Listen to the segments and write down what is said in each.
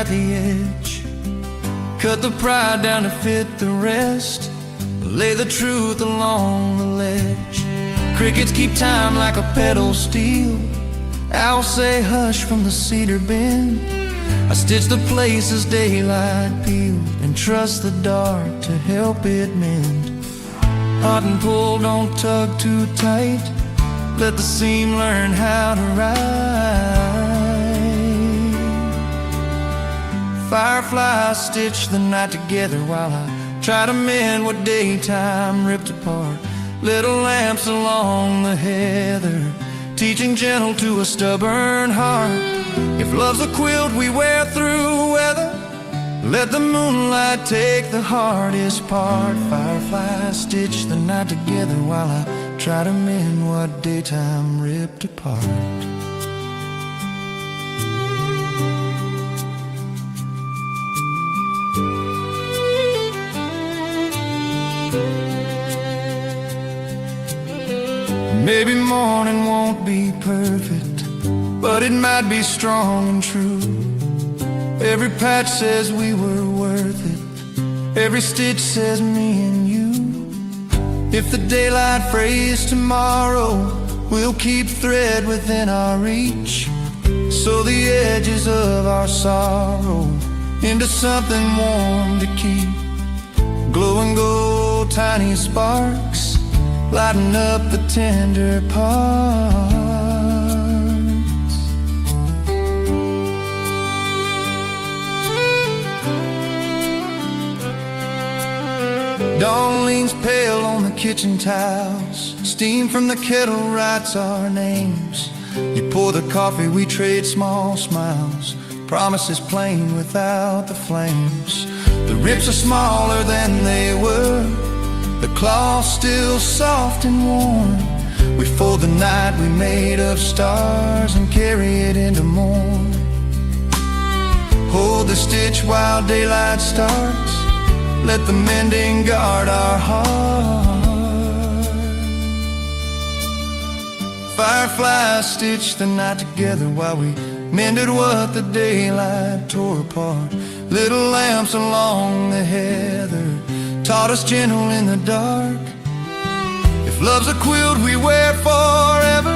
at the edge. Cut the pride down to fit the rest. Lay the truth along the ledge. Crickets keep time like a pedal steel. Owls say hush from the cedar bend. I stitch the places daylight peeled and trust the dark to help it mend. Hot and pull, don't tug too tight. Let the seam learn how to ride. Fireflies stitch the night together while I try to mend what daytime ripped apart. Little lamps along the heather, teaching gentle to a stubborn heart. If love's a quilt we wear through weather, let the moonlight take the hardest part. Fireflies stitch the night together while I try to mend what daytime ripped apart. Maybe morning won't be perfect, but it might be strong and true. Every patch says we were worth it. Every stitch says me and you. If the daylight frays tomorrow, we'll keep thread within our reach. Sew the edges of our sorrow into something warm to keep. Glowing gold, tiny sparks, lighten up the tender parts. Dawn leans pale on the kitchen tiles. Steam from the kettle writes our names. You pour the coffee, we trade small smiles. Promises plain without the flames. The rips are smaller than they were, the cloth still soft and warm. We fold the night we made of stars and carry it into morn. Hold the stitch while daylight starts. Let the mending guard our heart. Fireflies stitch the night together while we mended what the daylight tore apart. Little lamps along the heather taught us gentle in the dark. If love's a quilt we wear forever,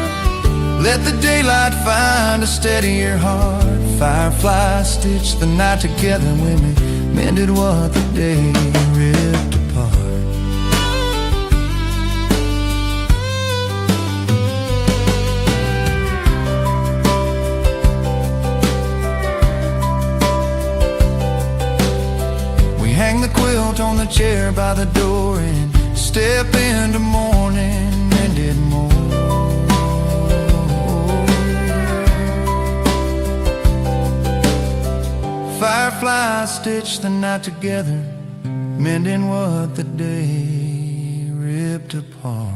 let the daylight find a steadier heart. Fireflies stitch the night together when we mended what the day ripped apart. We hang the quilt on the chair by the door and step into morning mended more. Fireflies stitch the night together, mending what the day ripped apart.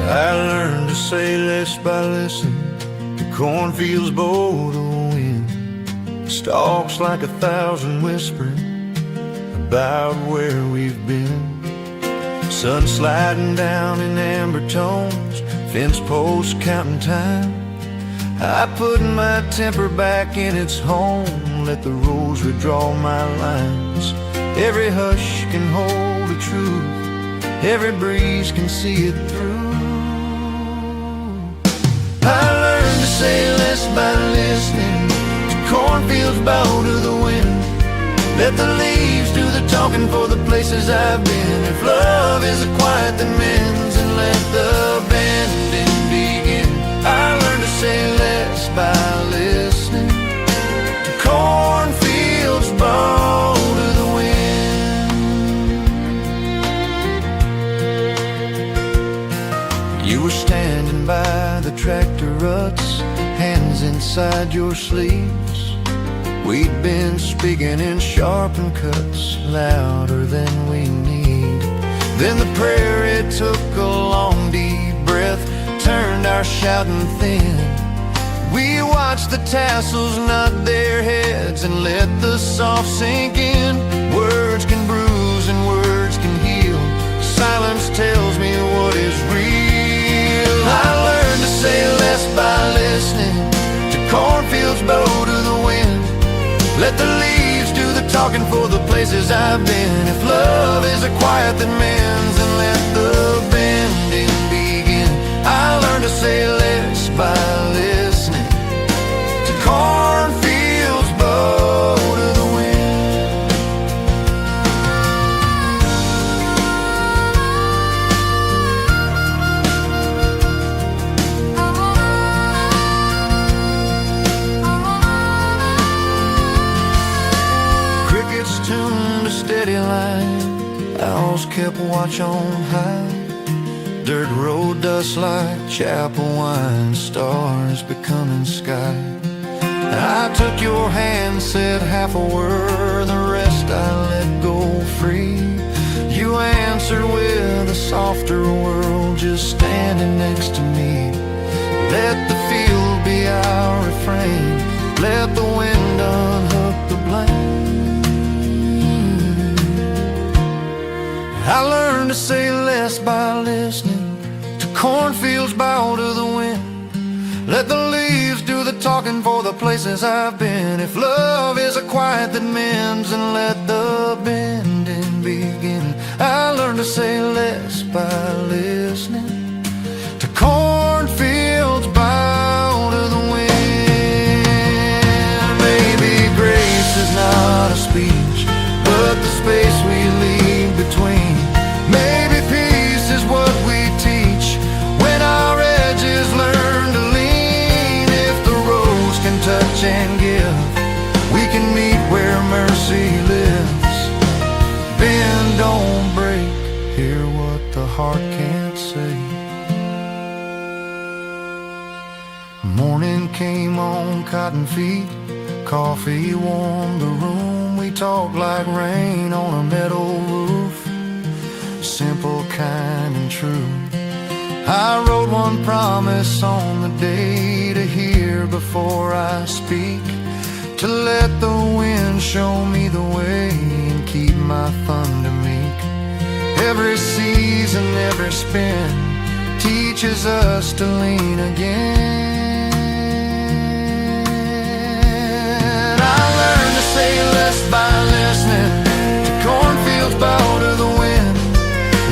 I learned to say less by listening to cornfields bow the wind. Stalks like 1,000 whispering about where we've been. Sun sliding down in amber tones, fence posts counting time. I put my temper back in its home, let the rose redraw my lines. Every hush can hold a truth, every breeze can see it through. I learned to say less by listening to cornfields bow to the wind. Let the leaves do the talking for the places I've been. If love is a quiet that mends, and let the bending begin. I learned to say less by listening to cornfields bow to the wind. You were standing by the tractor ruts, hands inside your sleeves. We'd been speaking in sharpened cuts, louder than we need. Then the prairie took a long deep breath, turned our shouting thin. We watched the tassels nod their heads and let the soft sink in. Words can bruise and words can heal. Silence tells me what is real. I learned to say less by listening to cornfields bow to the wind. Let the leaves do the talking for the places I've been. If love is a quiet that mends, then let the bending begin. I learned to say less by listening to cornfields bow to the wind. Crickets tuned a steady line, owls kept watch on high. Dirt road dust like chapel wine, stars becoming sky. I took your hand, said half a word, the rest I let go free. You answered with a softer world, just standing next to me. Let the field be our refrain, let the wind unhook the blame. I learned to say less by listening to cornfields bow to the wind. Let the leaves do the talking for the places I've been. If love is a quiet that mends, and let the bending begin. I learned to say less by listening to cornfields bow to the wind. Maybe grace is not a speech, but the space we leave between. Maybe peace is what we teach when our edges learn to lean. If the roads can touch and give, we can meet where mercy lives. Bend, don't break, hear what the heart can't say. Morning came on cotton feet, coffee warmed the room. We talked like rain on a meadow roof, simple, kind, and true. I wrote one promise on the day to hear before I speak, to let the wind show me the way and keep my thunder meek. Every season, every spin teaches us to lean again. I learned to say less by listening to cornfields bow to the wind.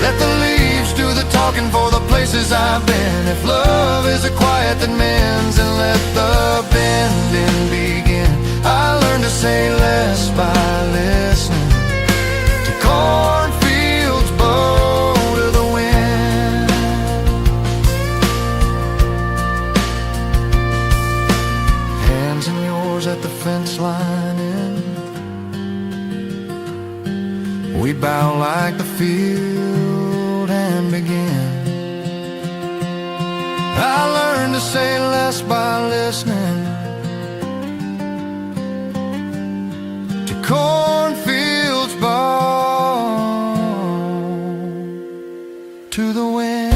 Let the leaves do the talking for the places I've been. If love is a quiet that mends, and let the bending begin. I learned to say less by listening to cornfields bow to the wind. Hands in yours at the fence lining, we bow like the field and begin. I learned to say less by listening to cornfields bow to the wind.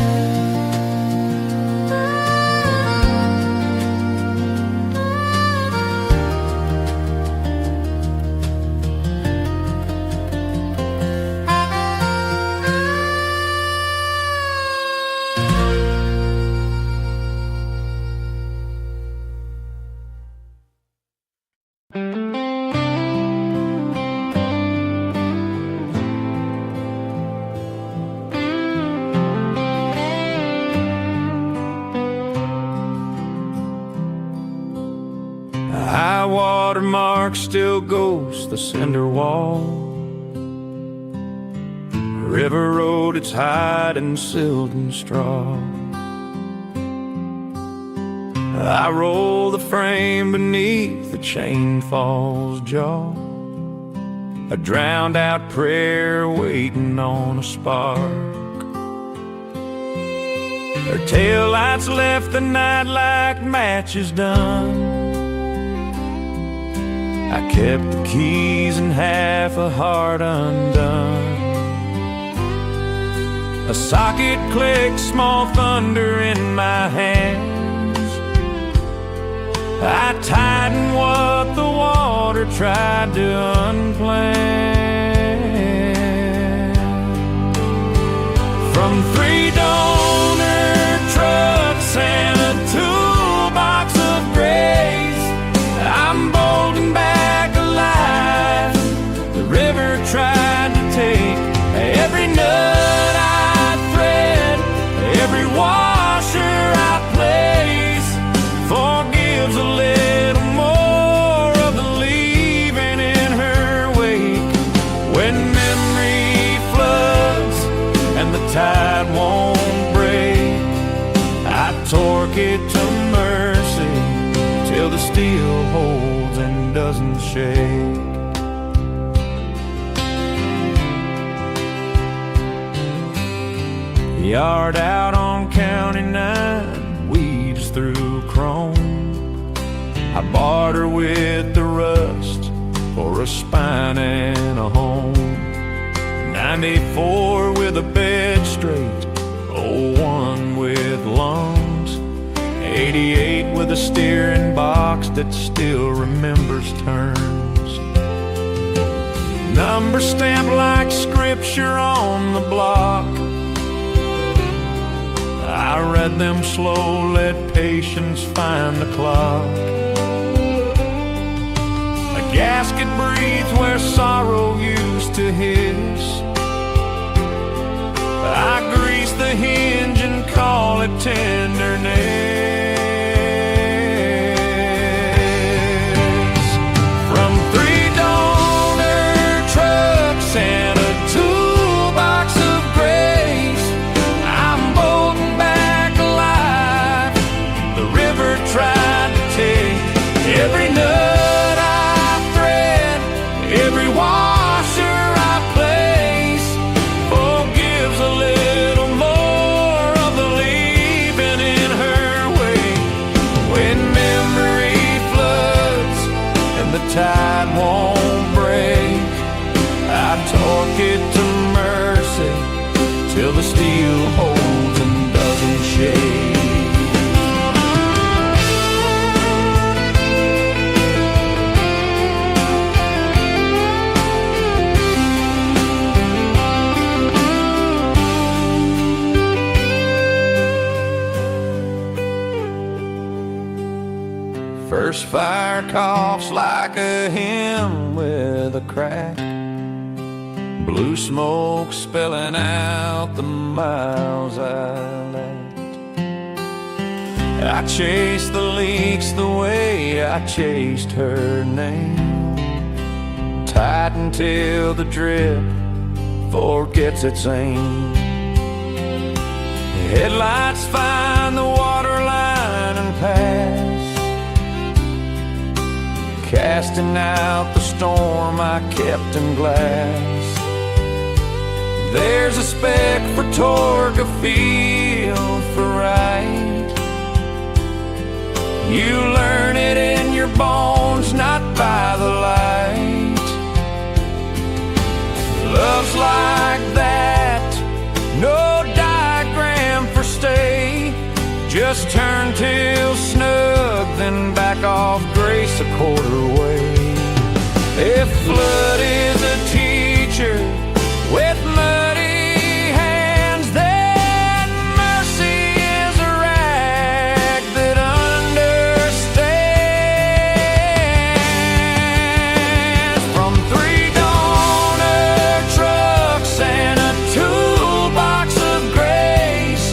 High water mark still ghosts the cinder wall. River road, it's hiding silt and straw. I roll the frame beneath the chain fall's jaw, a drowned out prayer waiting on a spark. Her tail lights left the night like matches done. I kept the keys and half a heart undone. A socket clicked, small thunder in my hands. I tightened what the water tried to unplan. From 3 donor trucks and a toolbox of grace, I'm bold and back alive. The river tried to take every nut I thread, every washer I place. Forgives a little more of the leaving in her wake. When memory floods and the tide won't break, I torque it to mercy till the steel holds and doesn't shake. Yard out on County 9 weaves through chrome. I barter with the rust for a spine and a home. 94 with a bed straight, 01 with lungs, 88 with a steering box that still remembers turns. Number stamped like scripture on the block. I read them slow, let patience find the clock. A gasket breathes where sorrow used to hiss. I grease the hinge and call it tenderness. From 3 donor trucks and a toolbox of grace, I'm bold and back alive. The river tried to take every nut I thread, every washer I place. Forgives a little more of the leaving in her wake. When memory floods and the tide won't break, I torque it to mercy till the steel holds and doesn't shake. First fire coughs like a hymn with a crack. Blue smoke spilling out the miles I lacked. I chased the leaks the way I chased her name, tight until the drip forgets its aim. Headlights find the water line and pass, casting out the storm I kept in glass. There's a spec for torque, a feel for right. You learn it in your bones, not by the light. Love's like that, no diagram for stay. Just turn till snug, then back off grace a quarter way. If flood is a teacher with muddy hands, then mercy is a rag that understands. From 3 donor trucks and a toolbox of grace,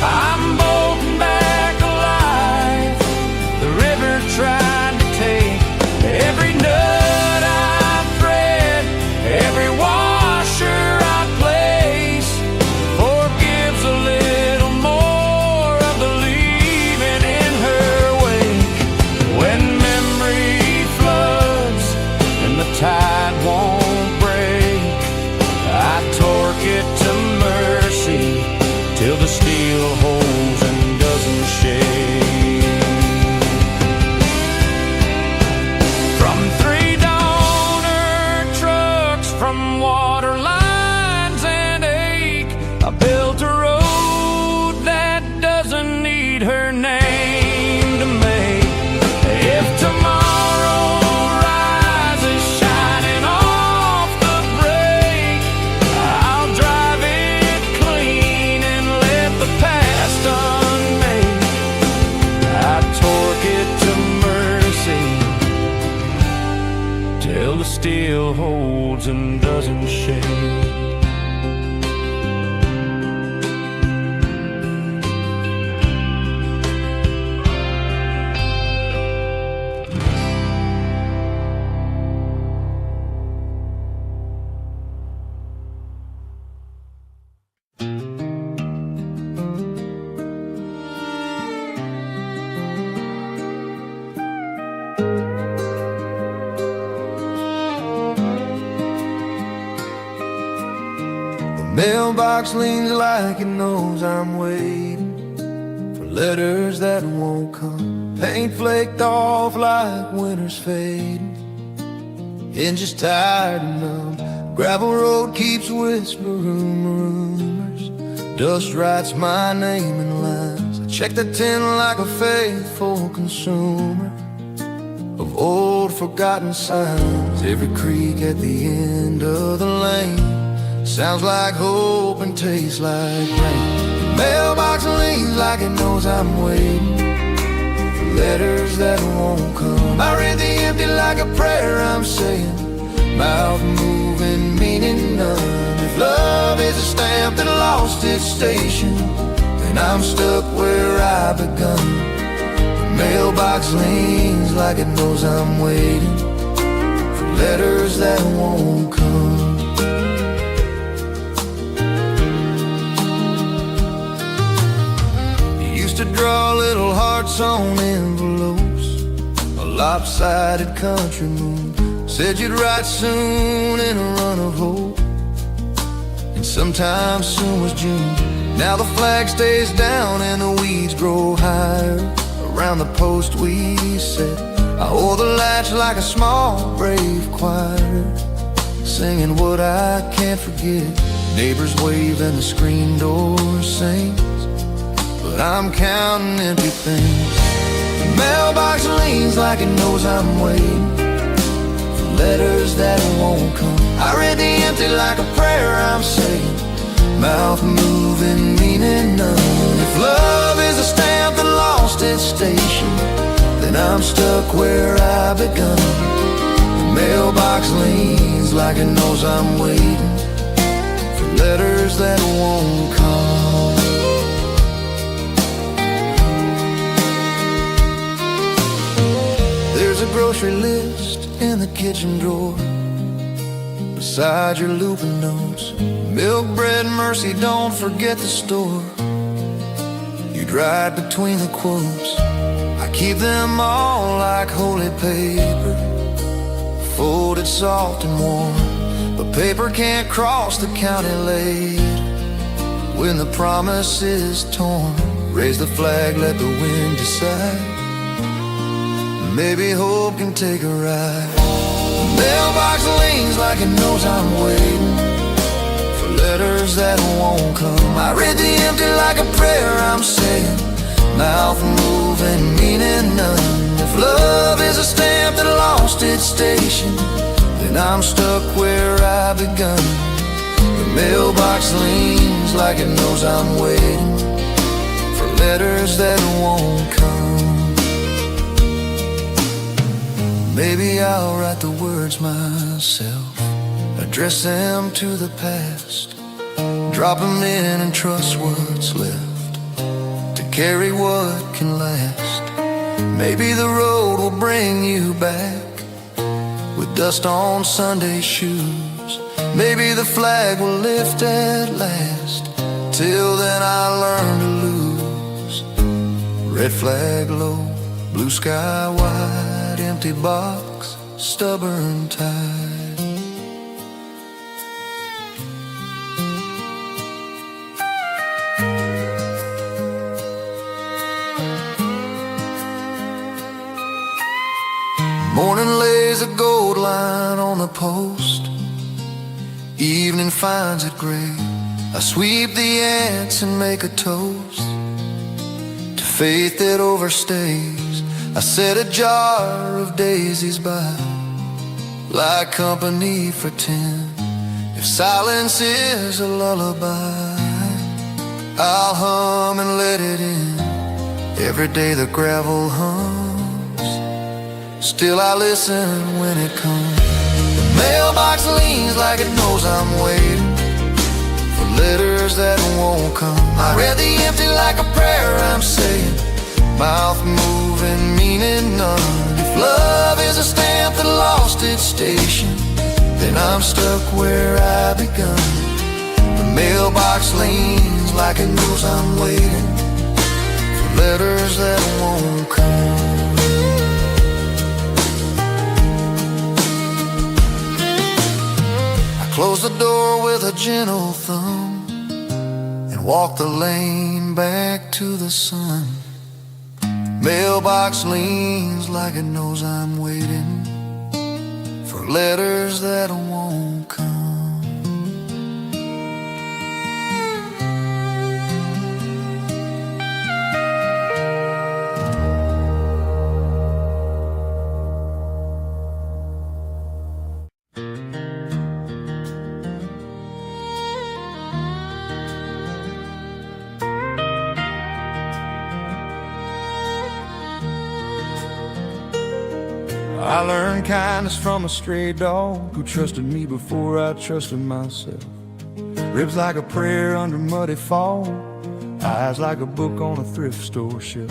I'm bold and back alive. The river tried to take every nut I thread, I built a road that doesn't need her name to make. If tomorrow rises shining off the break, I'll drive it clean and let the past unmade. I torque it to mercy till the steel holds and doesn't shake. Mailbox leans like it knows I'm waiting for letters that won't come. Paint flaked off like winter's fading. Hinges tired and numb. Gravel road keeps whispering rumors. Dust writes my name in lines. I check the tin like a faithful consumer of old forgotten signs. Every creek at the end of the lane sounds like hope and tastes like rain. Mailbox leans like it knows I'm waiting for letters that won't come. I read the empty like a prayer I'm saying, mouth moving, meaning none. If love is a stamp that lost its station, then I'm stuck where I begun. Mailbox leans like it knows I'm waiting for letters that won't come. To draw little hearts on envelopes, a lopsided country moon. Said you'd write soon in a run of hope, and sometime soon was June. Now the flag stays down and the weeds grow higher around the post we set. I hold the latch like a small brave choir, singing what I can't forget. Neighbors wave and the screen door sings, but I'm counting empty things. The mailbox leans like it knows I'm waiting for letters that won't come. I read the empty like a prayer I'm saying, mouth moving, meaning none. If love is a stamp that lost its station, then I'm stuck where I begun. The mailbox leans like it knows I'm waiting for letters that won't come. There's a grocery list in the kitchen drawer beside your looping notes. Milk, bread, mercy, don't forget the store. You'd write between the quotes. I keep them all like holy paper, folded soft and warm. But paper can't cross the county lane when the promise is torn. Raise the flag, let the wind decide. Maybe hope can take a ride. The mailbox leans like it knows I'm waiting for letters that won't come. I read the empty like a prayer I'm saying, mouth moving, meaning none. If love is a stamp that lost its station, then I'm stuck where I begun. The mailbox leans like it knows I'm waiting for letters that won't come. Maybe I'll write the words myself, address them to the past, drop them in and trust what's left, to carry what can last. Maybe the road will bring you back with dust on Sunday shoes. Maybe the flag will lift at last. Till then I learn to lose. Red flag low, blue sky wide, empty box, stubborn tide. Morning lays a gold line on the post, evening finds it gray. I sweep the ants and make a toast to faith that overstays. I set a jar of daisies by, like company for 10. If silence is a lullaby, I'll hum and let it in. Every day the gravel hums, still I listen when it comes. The mailbox leans like it knows I'm waiting for letters that won't come. I read the empty like a prayer I'm saying, mouth moving, meaning none. If love is a stamp that lost its station, then I'm stuck where I begun. The mailbox leans like it knows I'm waiting for letters that won't come. I close the door with a gentle thumb and walk the lane back to the sun. Mailbox leans like it knows I'm waiting for letters that won't come. I learned kindness from a stray dog who trusted me before I trusted myself. Ribs like a prayer under muddy fall, eyes like a book on a thrift store shelf.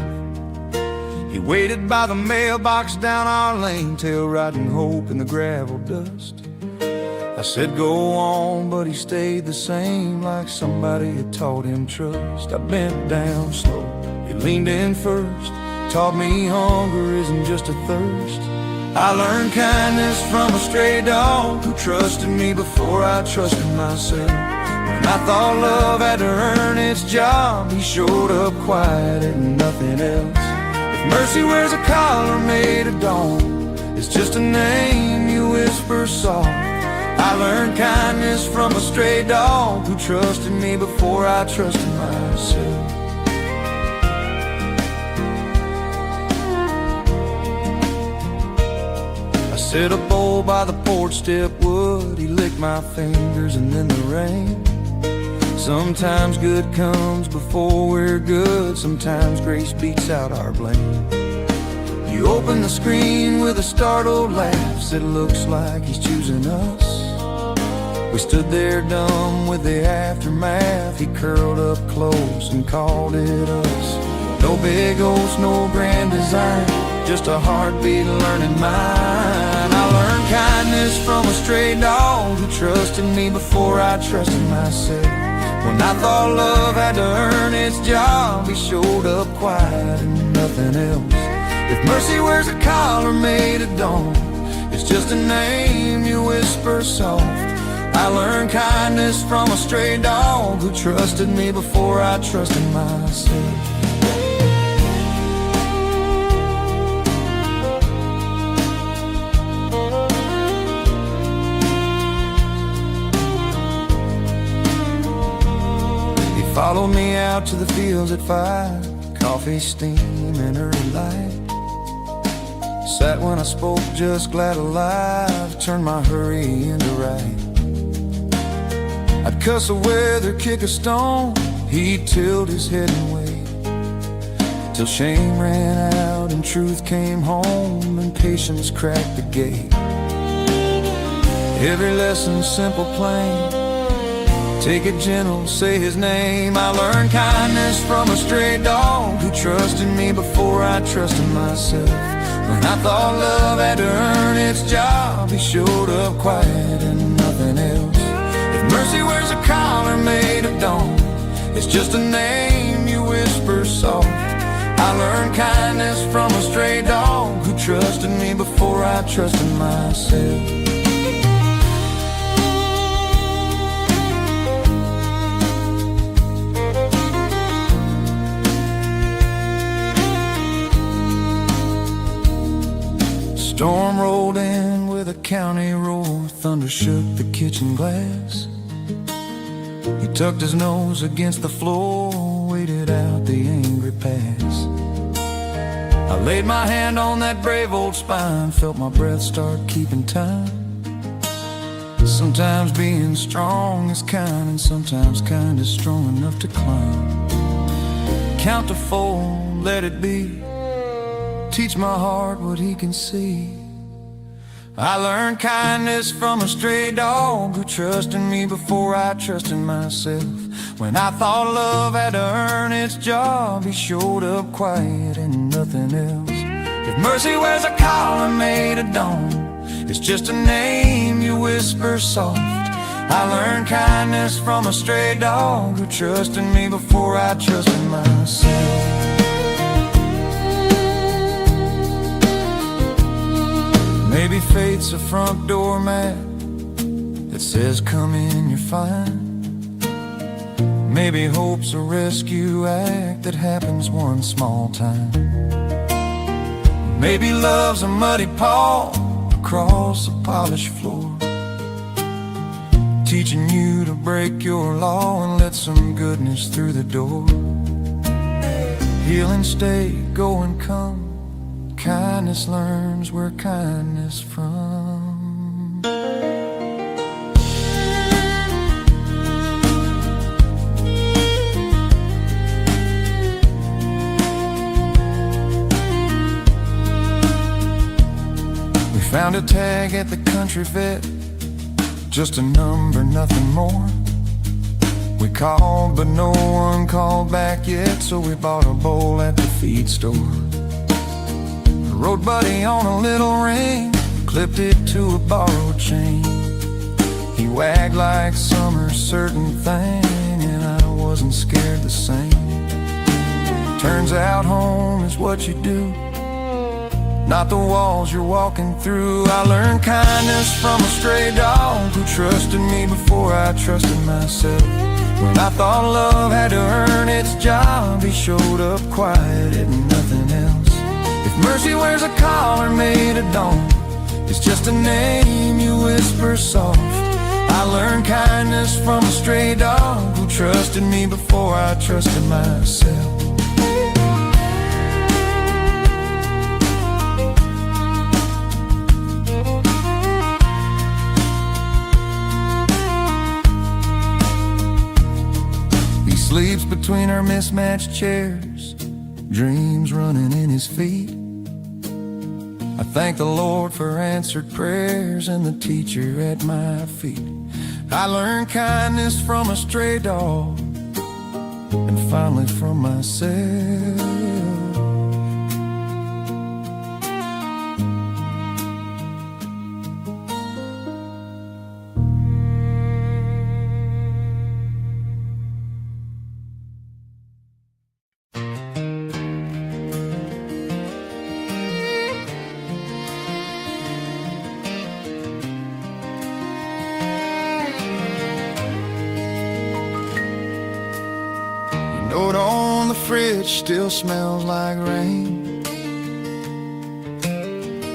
He waited by the mailbox down our lane, tail riding hope in the gravel dust. I said go on, but he stayed the same, like somebody had taught him trust. I bent down slow, he leaned in first, taught me hunger isn't just a thirst. I learned kindness from a stray dog who trusted me before I trusted myself. When I thought love had to earn its job, he showed up quiet and nothing else. If mercy wears a collar made of dawn, it's just a name you whisper soft. I learned kindness from a stray dog who trusted me before I trusted myself. Set a bowl by the porch step wood, he licked my fingers and then the rain. Sometimes good comes before we're good, sometimes grace beats out our blame. You open the screen with a startled laugh, said looks like he's choosing us. We stood there dumb with the aftermath, he curled up close and called it us. No big hopes, no grand design, just a heartbeat learning mine. I learned kindness from a stray dog who trusted me before I trusted myself. When I thought love had to earn its job, he showed up quiet and nothing else. If mercy wears a collar made of dawn, it's just a name you whisper soft. I learned kindness from a stray dog who trusted me before I trusted myself. Followed me out to the fields at 5, coffee steaming early light. Sat when I spoke, just glad alive, turned my hurry into right. I'd cuss the weather, kick a stone, he'd tilt his head and wait, till shame ran out and truth came home and patience cracked the gate. Every lesson simple, plain, take it gentle, say his name. I learned kindness from a stray dog who trusted me before I trusted myself. When I thought love had to earn its job, he showed up quiet and nothing else. If mercy wears a collar made of dawn, it's just a name you whisper soft. I learned kindness from a stray dog who trusted me before I trusted myself. Storm rolled in with a county roar, thunder shook the kitchen glass. He tucked his nose against the floor, waited out the angry pass. I laid my hand on that brave old spine, felt my breath start keeping time. Sometimes being strong is kind, and sometimes kind is strong enough to climb. Count to 4, let it be. Teach my heart what he can see. I learned kindness from a stray dog who trusted me before I trusted myself. When I thought love had to earn its job, he showed up quiet and nothing else. If mercy wears a collar made of dawn, it's just a name you whisper soft. I learned kindness from a stray dog who trusted me before I trusted myself. Maybe fate's a front door mat that says come in, you're fine. Maybe hope's a rescue act that happens one small time. Maybe love's a muddy paw across a polished floor, teaching you to break your law and let some goodness through the door. Heal and stay, go and come. Kindness learns where kindness from. We found a tag at the country vet, just a number, nothing more. We called but no one called back yet, so we bought a bowl at the feed store. Road buddy on a little ring, clipped it to a borrowed chain. He wagged like summer's certain thing, and I wasn't scared the same. Turns out home is what you do, not the walls you're walking through. I learned kindness from a stray dog who trusted me before I trusted myself. When I thought love had to earn its job, he showed up quiet and nothing else. If mercy wears a collar made of dawn, it's just a name you whisper soft. I learned kindness from a stray dog who trusted me before I trusted myself. He sleeps between our mismatched chairs, dreams running in his feet. I thank the Lord for answered prayers and the teacher at my feet. I learned kindness from a stray dog, and finally from myself. Note on the fridge still smells like rain.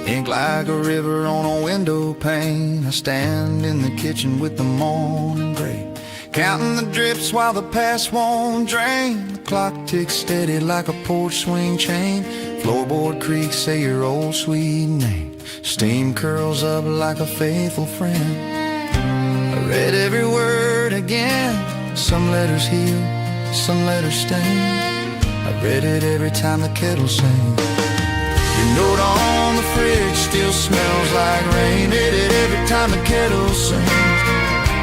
Ink like a river on a window pane. I stand in the kitchen with the morning gray, counting the drips while the past won't drain. The clock ticks steady like a porch swing chain. Floorboard creaks say your old sweet name. Steam curls up like a faithful friend. I read every word again. Some letters heal, some letters stain. I read it every time the kettle sang. Your note on the fridge still smells like rain. Read it every time the kettle sings.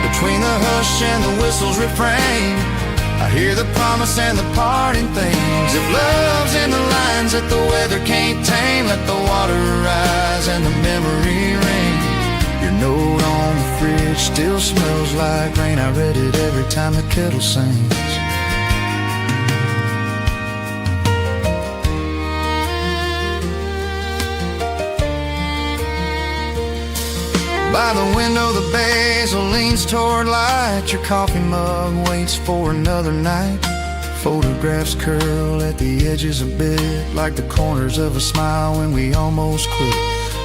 Between the hush and the whistle's refrain, I hear the promise and the parting things. If love's in the lines that the weather can't tame, let the water rise and the memory ring. Your note on the fridge still smells like rain. I read it every time the kettle sings. By the window the basil leans toward light. Your coffee mug waits for another night. Photographs curl at the edges a bit, like the corners of a smile when we almost quit.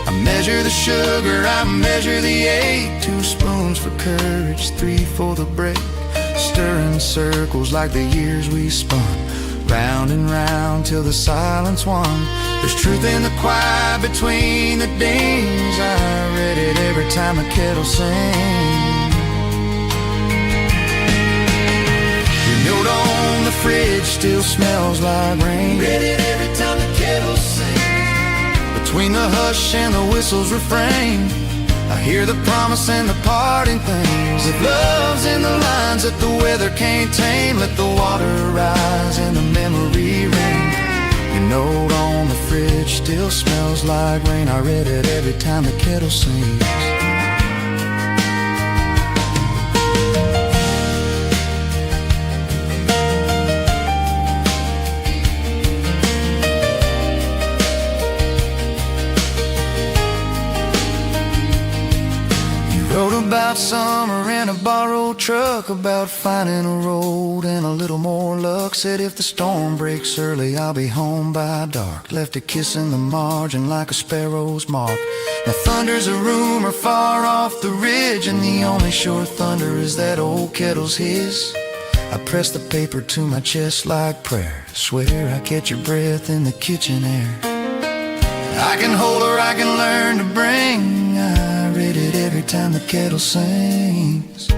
I measure the sugar, I measure the ache. 2 spoons for courage, 3 for the break. stirring circles like the years we spun, round and round till the silence won. There's truth in the quiet between the dings. I read it every time the kettle sings. Your note on the fridge still smells like rain. Read it every time the kettle sings. Between the hush and the whistle's refrain, I hear the promise and the parting things. If love's in the lines that the weather can't tame, let the water rise and the memory ring. Your note on the fridge still smells like rain. I read it every time the kettle sings. Wrote about summer in a borrowed truck, about finding a road and a little more luck. Said if the storm breaks early, I'll be home by dark. Left a kiss in the margin like a sparrow's mark. Now thunder's a rumor far off the ridge, and the only sure thunder is that old kettle's hiss. I press the paper to my chest like prayer. Swear I catch your breath in the kitchen air. I can hold her, I can learn to bring. I read it every time the kettle sings.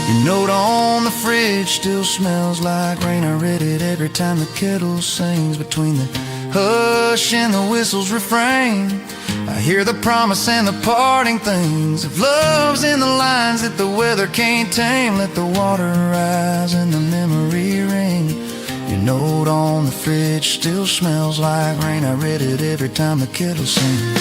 Your note on the fridge still smells like rain. I read it every time the kettle sings. Between the hush and the whistle's refrain, I hear the promise and the parting things. If love's in the lines that the weather can't tame, let the water rise and the memory ring. Your note on the fridge still smells like rain. I read it every time the kettle sings.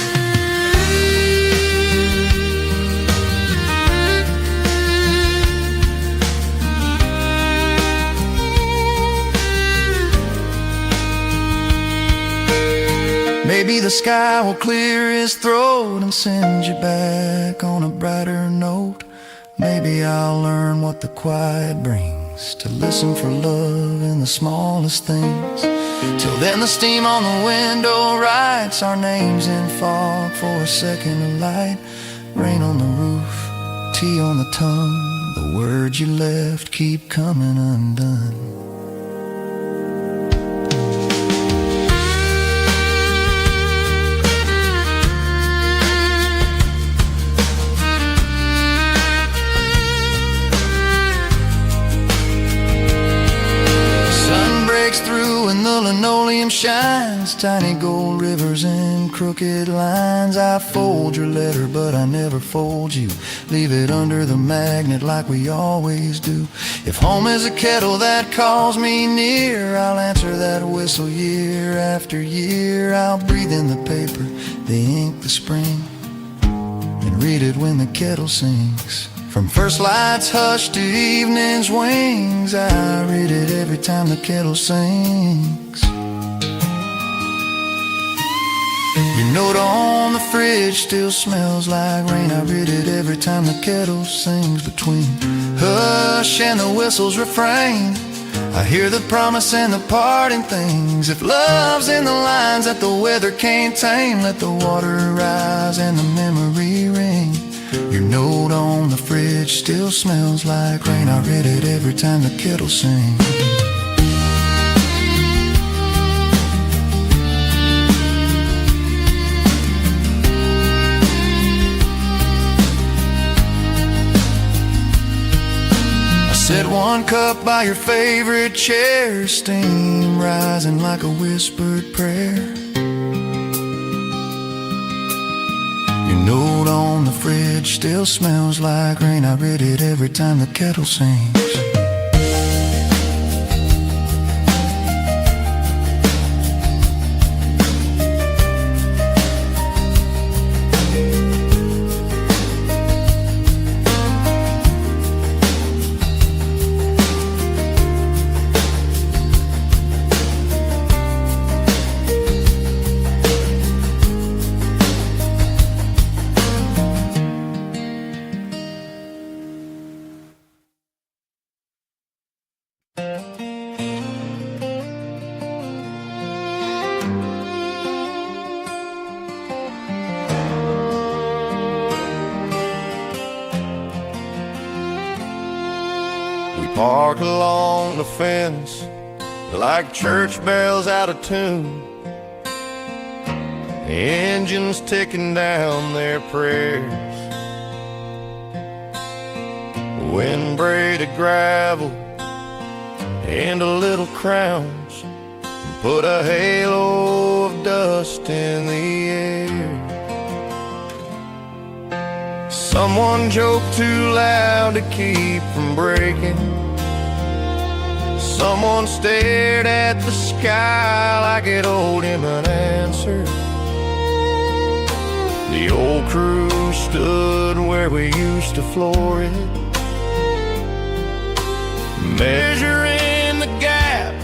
Maybe the sky will clear his throat and send you back on a brighter note. Maybe I'll learn what the quiet brings, to listen for love in the smallest things. Till then the steam on the window writes our names in fog for a second of light. Rain on the roof, tea on the tongue, the words you left keep coming undone. Through and the linoleum shines, tiny gold rivers and crooked lines. I fold your letter but I never fold you, leave it under the magnet like we always do. If home is a kettle that calls me near, I'll answer that whistle year after year. I'll breathe in the paper, the ink, the spring, and read it when the kettle sings. From first light's hush to evening's wings, I read it every time the kettle sings. Your note on the fridge still smells like rain. I read it every time the kettle sings. Between hush and the whistle's refrain, I hear the promise and the parting things. If love's in the lines that the weather can't tame, let the water rise and the memory ring. Your note on the fridge still smells like rain. I read it every time the kettle sings. I set one cup by your favorite chair, steam rising like a whispered prayer. Your note on the fridge still smells like rain. I read it every time the kettle sings. park along the fence like church bells out of tune. The engine's ticking down their prayers. Wind braided gravel into little crowns, put a halo of dust in the air. Someone joked too loud to keep from breaking. Someone stared at the sky like it owed him an answer. The old crew stood where we used to floor it, measuring the gap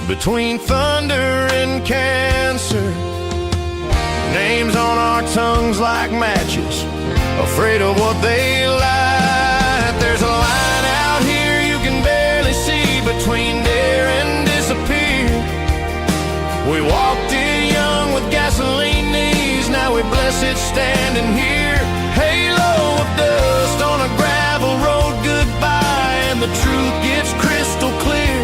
between thunder and cancer. Names on our tongues like matches, afraid of what they light. There's a line out here you can barely see between dare and disappear. We walked in young with gasoline knees, now we bless it standing here. Halo of dust on a gravel road goodbye, and the truth gets crystal clear.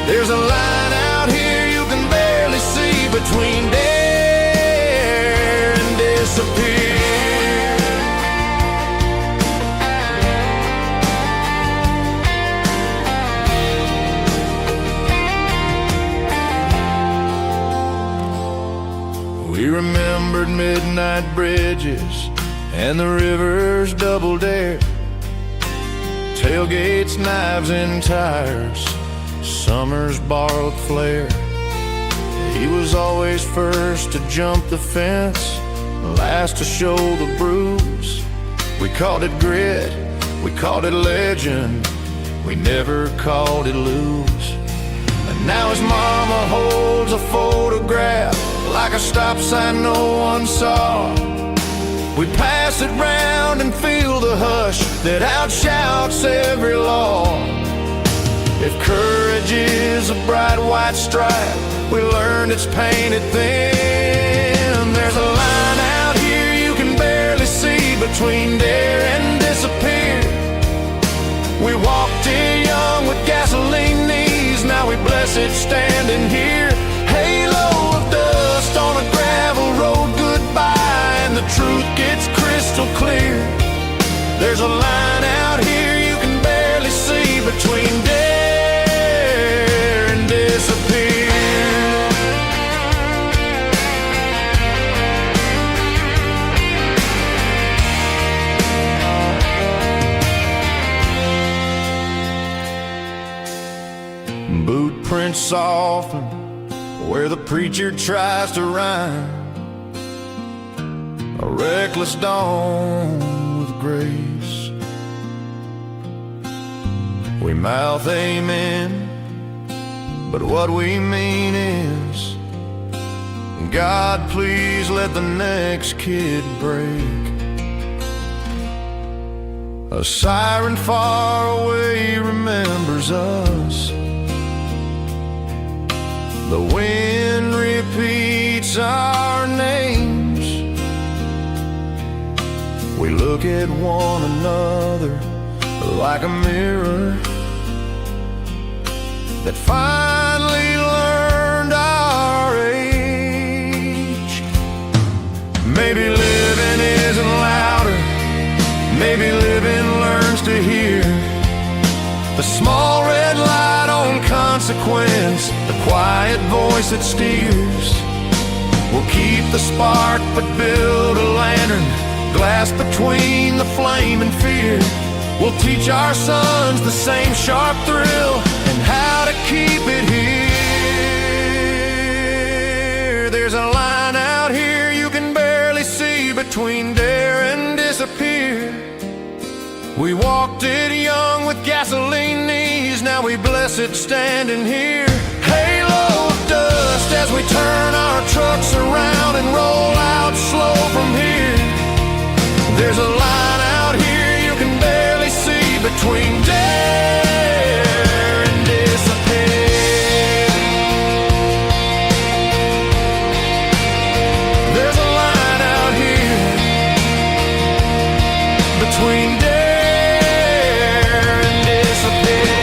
There's a line out here you can barely see between dare and disappear. We remembered midnight bridges and the river's double dare, tailgates, knives and tires, summer's borrowed flare. He was always first to jump the fence, last to show the bruise. We called it grit, we called it legend, we never called it lose. And now his mama holds a photograph like a stop sign no one saw. We pass it round and feel the hush that outshouts every law. If courage is a bright white stripe, we learned it's painted thin. There's a line out here you can barely see between dare and disappear. We walked in young with gasoline knees, now we bless it standing here. Halo of dust on a gravel road goodbye, and the truth gets crystal clear. There's a line out here you can barely see between dare and disappear. Boot prints soften where the preacher tries to rhyme, a reckless dawn with grace. We mouth amen, but what we mean is, God, please let the next kid break. A siren far away remembers us. The wind repeats our names. We look at one another like a mirror that finally learned our age. Maybe living isn't louder, maybe living learns to hear the small red light on consequence, the quiet voice that steers. We'll keep the spark but build a lantern, glass between the flame and fear. We'll teach our sons the same sharp thrill and how to keep it here. There's a line out here you can barely see between dare and disappear. We walked it young with gasoline knees, now we bless it standing here. Halo of dust as we turn our trucks around and roll out slow from here. There's a line out here you can barely see between dare and disappear. There's a line out here between dare and disappear.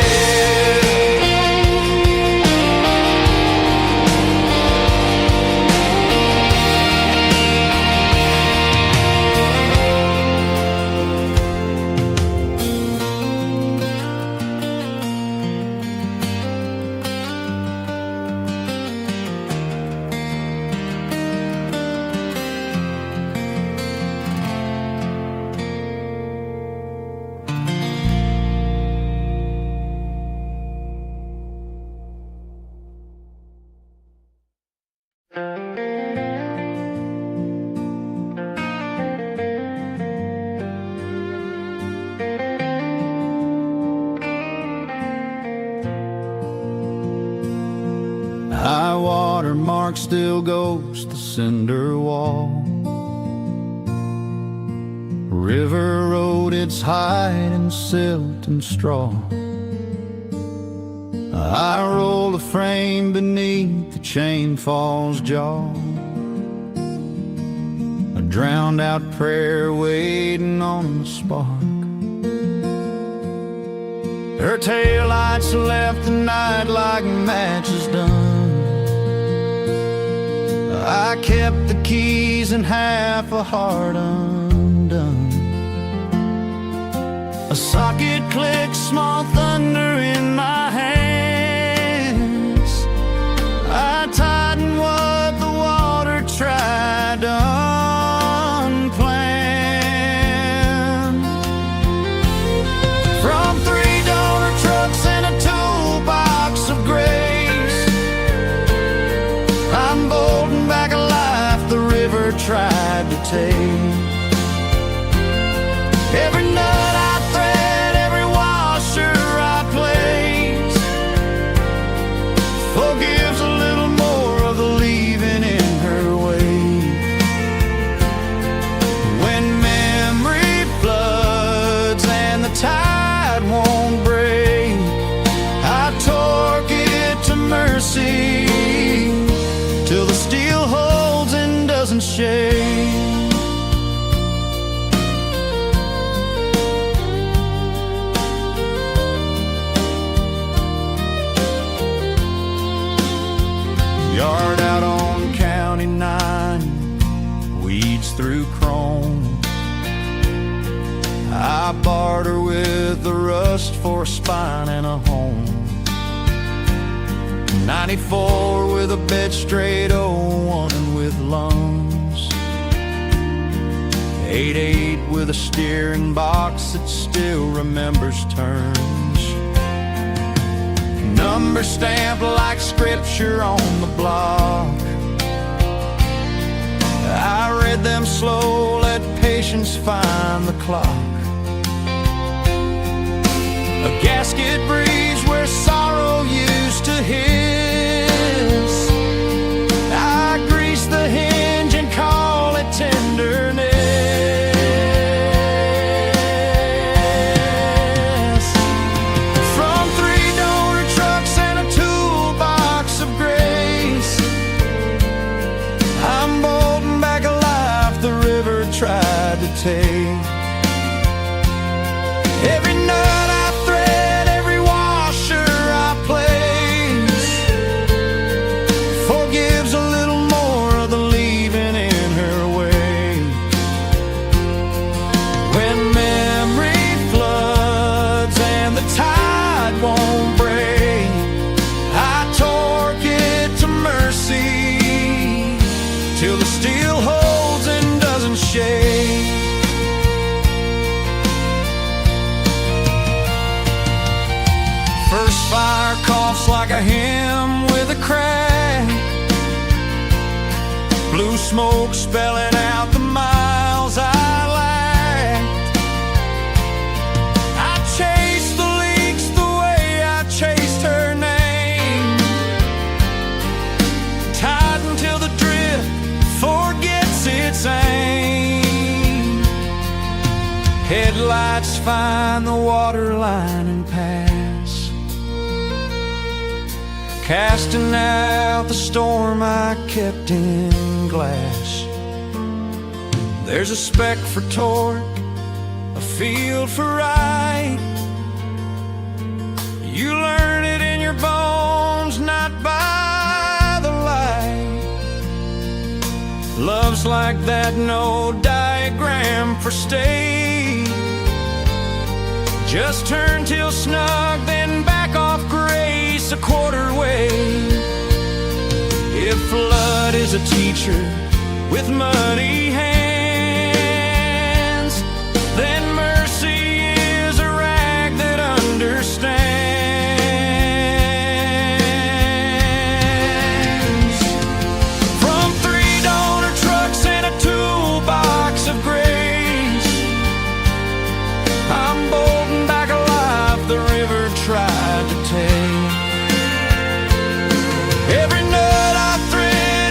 mark still ghosts the cinder wall. River rode its hide in silt and straw. I roll the frame beneath the chain fall's jaw. A drowned out prayer waiting on the spark. Her taillights left the night like matches done. I kept the keys and half a heart undone. A socket clicked, small thunder in my hands. I tightened what the water tried to unplan. From 3 donor trucks and a toolbox of grace, I'm bolting back a life the river tried to take. Every nut I thread, every washer I place, forgives a little more of the leaving in her wake. When memory floods and the tide won't break, I torque it to mercy till the steel holds and doesn't shake. Yard out on County 9, weeds through chrome. I barter with the rust for a spine and a home. 94 with a bed straight, 01 with lungs. 88 with a steering box that still remembers turns. Number stamped like scripture on the block. I read them slow, let patience find the clock. A gasket breathes where sorrow used to hiss. I grease the hinge and call it tenderness. Tried to take. Every nut I thread, every washer I place, forgives a little more of the leaving in her wake. When memory floods and the tide won't break, I torque it to mercy till the steel holds and doesn't shake. First fire coughs like a hymn with a crack. Blue smoke spelling out the miles I lacked. I chased the leaks the way I chased her name, tied until the drift forgets its aim. Headlights find the water line and pass, casting out the storm I kept in glass. There's a spec for torque, a field for right. You learn it in your bones, not by the light. Love's like that, no diagram for state. Just turn till snug, then back off grace a quarter way. If flood is a teacher with muddy hands, then mercy is a rag that understands. From 3 donor trucks and a toolbox of grace, I'm bolting back alive the river tried to take. Every nut I thread,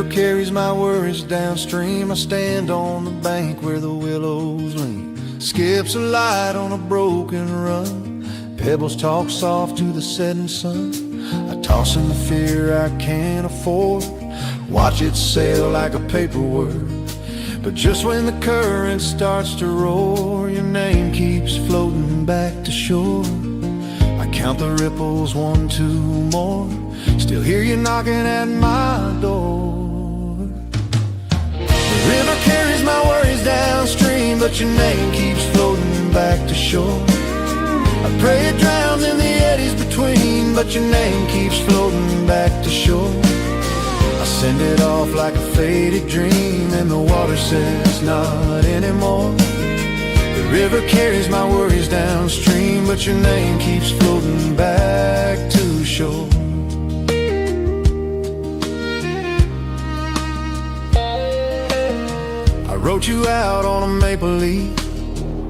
river carries my worries downstream. I stand on the bank where the willows lean. Skips a light on a broken run. Pebbles talk soft to the setting sun. I toss in the fear I can't afford. Watch it sail like a paperwork. But just when the current starts to roar, your name keeps floating back to shore. I count the ripples, 1, 2 more. Still hear you knocking at my door. The river carries my worries downstream, but your name keeps floating back to shore. I pray it drowns in the eddies between, but your name keeps floating back to shore. I send it off like a faded dream, and the water says not anymore. The river carries my worries downstream, but your name keeps floating back to shore. I wrote you out on a maple leaf,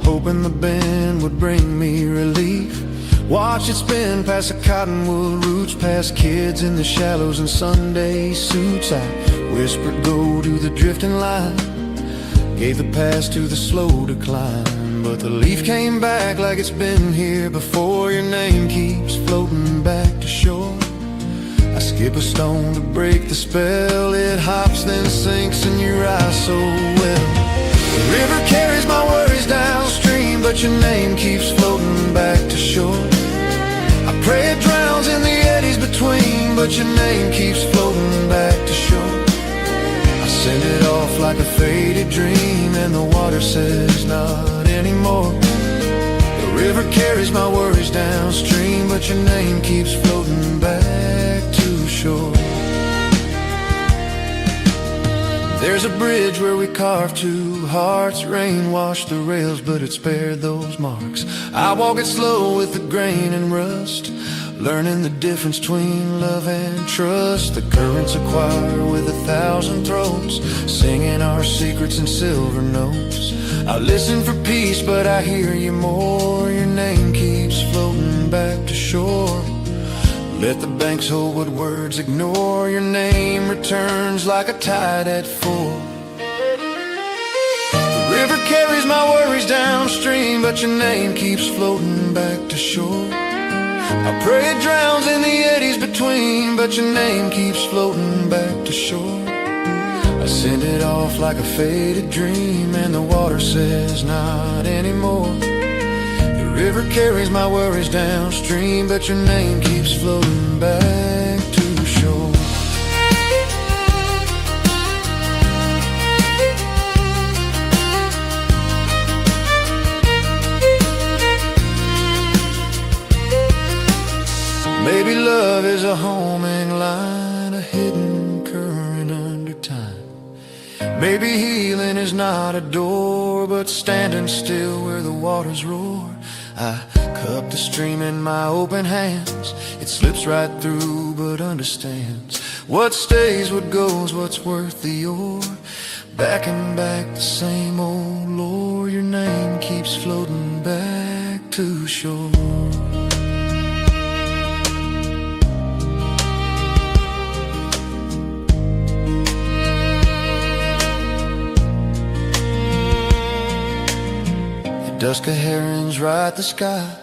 hoping the bend would bring me relief. Watch it spin past the cottonwood roots, past kids in the shallows and Sunday suits. I whispered go to the drifting line, gave the pass to the slow decline. But the leaf came back like it's been here before. Your name keeps floating back to shore. I skip a stone to break the spell. It hops then sinks and you rise so well. The river carries my worries downstream, but your name keeps floating back to shore. I pray it drowns in the eddies between, but your name keeps floating back to shore. I send it off like a faded dream, and the water says not anymore. The river carries my worries downstream, but your name keeps floating back to shore. There's a bridge where we carved 2 hearts. Rain washed the rails, but it spared those marks. I walk it slow with the grain and rust, learning the difference between love and trust. The currents acquire with 1,000 throats, singing our secrets in silver notes. I listen for peace, but I hear you more. Your name keeps floating back to shore. Let the banks hold what words ignore. Your name returns like a tide at full. The river carries my worries downstream, but your name keeps floating back to shore. I pray it drowns in the eddies between, but your name keeps floating back to shore. I send it off like a faded dream, and the water says not anymore. The river carries my worries downstream, but your name keeps floating back to shore. Maybe love is a homing line, a hidden current under time. Maybe healing is not a door, but standing still where the waters roar. I cup the stream in my open hands. It slips right through but understands. What stays, what goes, what's worth the ore. Back and back the same old lore. Your name keeps floating back to shore. Dusk of herons ride the sky,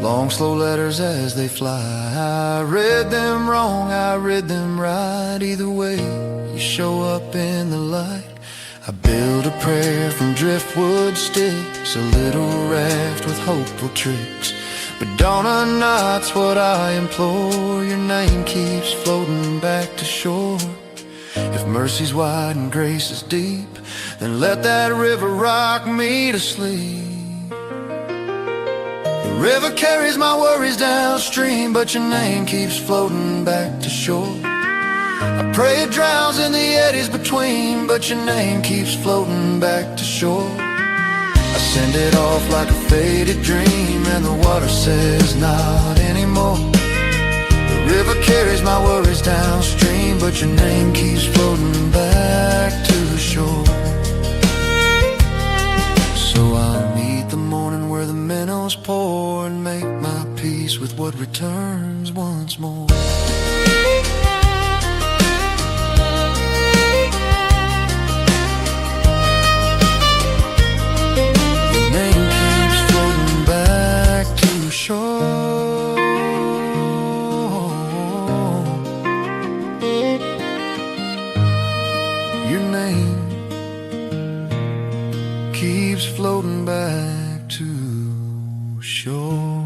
long slow letters as they fly. I read them wrong, I read them right. Either way, you show up in the light. I build a prayer from driftwood sticks, a little raft with hopeful tricks. But dawn or night's what I implore. Your name keeps floating back to shore. If mercy's wide and grace is deep, then let that river rock me to sleep. The river carries my worries downstream, but your name keeps floating back to shore. I pray it drowns in the eddies between, but your name keeps floating back to shore. I send it off like a faded dream, and the water says not anymore. The river carries my worries downstream, but your name keeps floating back to shore. So I'll meet the morning where the minnows pour, and make my peace with what returns once more. your name keeps floating back to shore.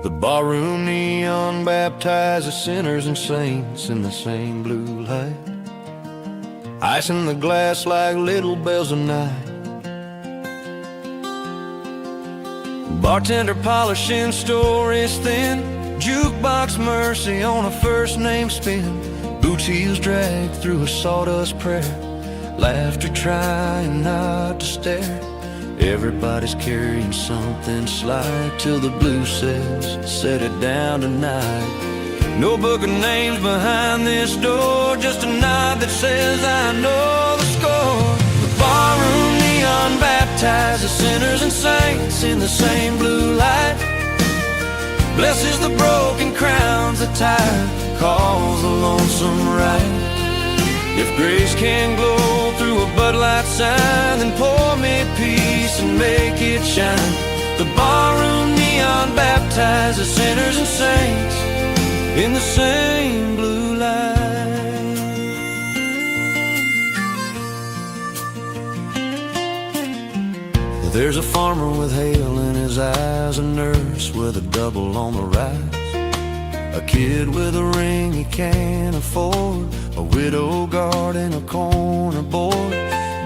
The barroom neon baptizes sinners and saints in the same blue light, ice in the glass like little bells of night. Bartender polishing stories thin, jukebox mercy on a first name spin, boots heels dragged through a sawdust prayer, laughter trying not to stare. Everybody's carrying something slight till the blues says, set it down tonight. No book of names behind this door, just a nod that says I know the score. The barroom neon baptizes sinners and saints in the same blue light, blesses the broken, crowns the tired, calls the lonesome right. If grace can glow through a Bud Light sign, then pour me peace and make it shine. The barroom neon baptizes sinners and saints in the same blue light. There's a farmer with hail in his eyes, a nurse with a double on the rise, a kid with a ring he can't afford, a widow guarding a corner board,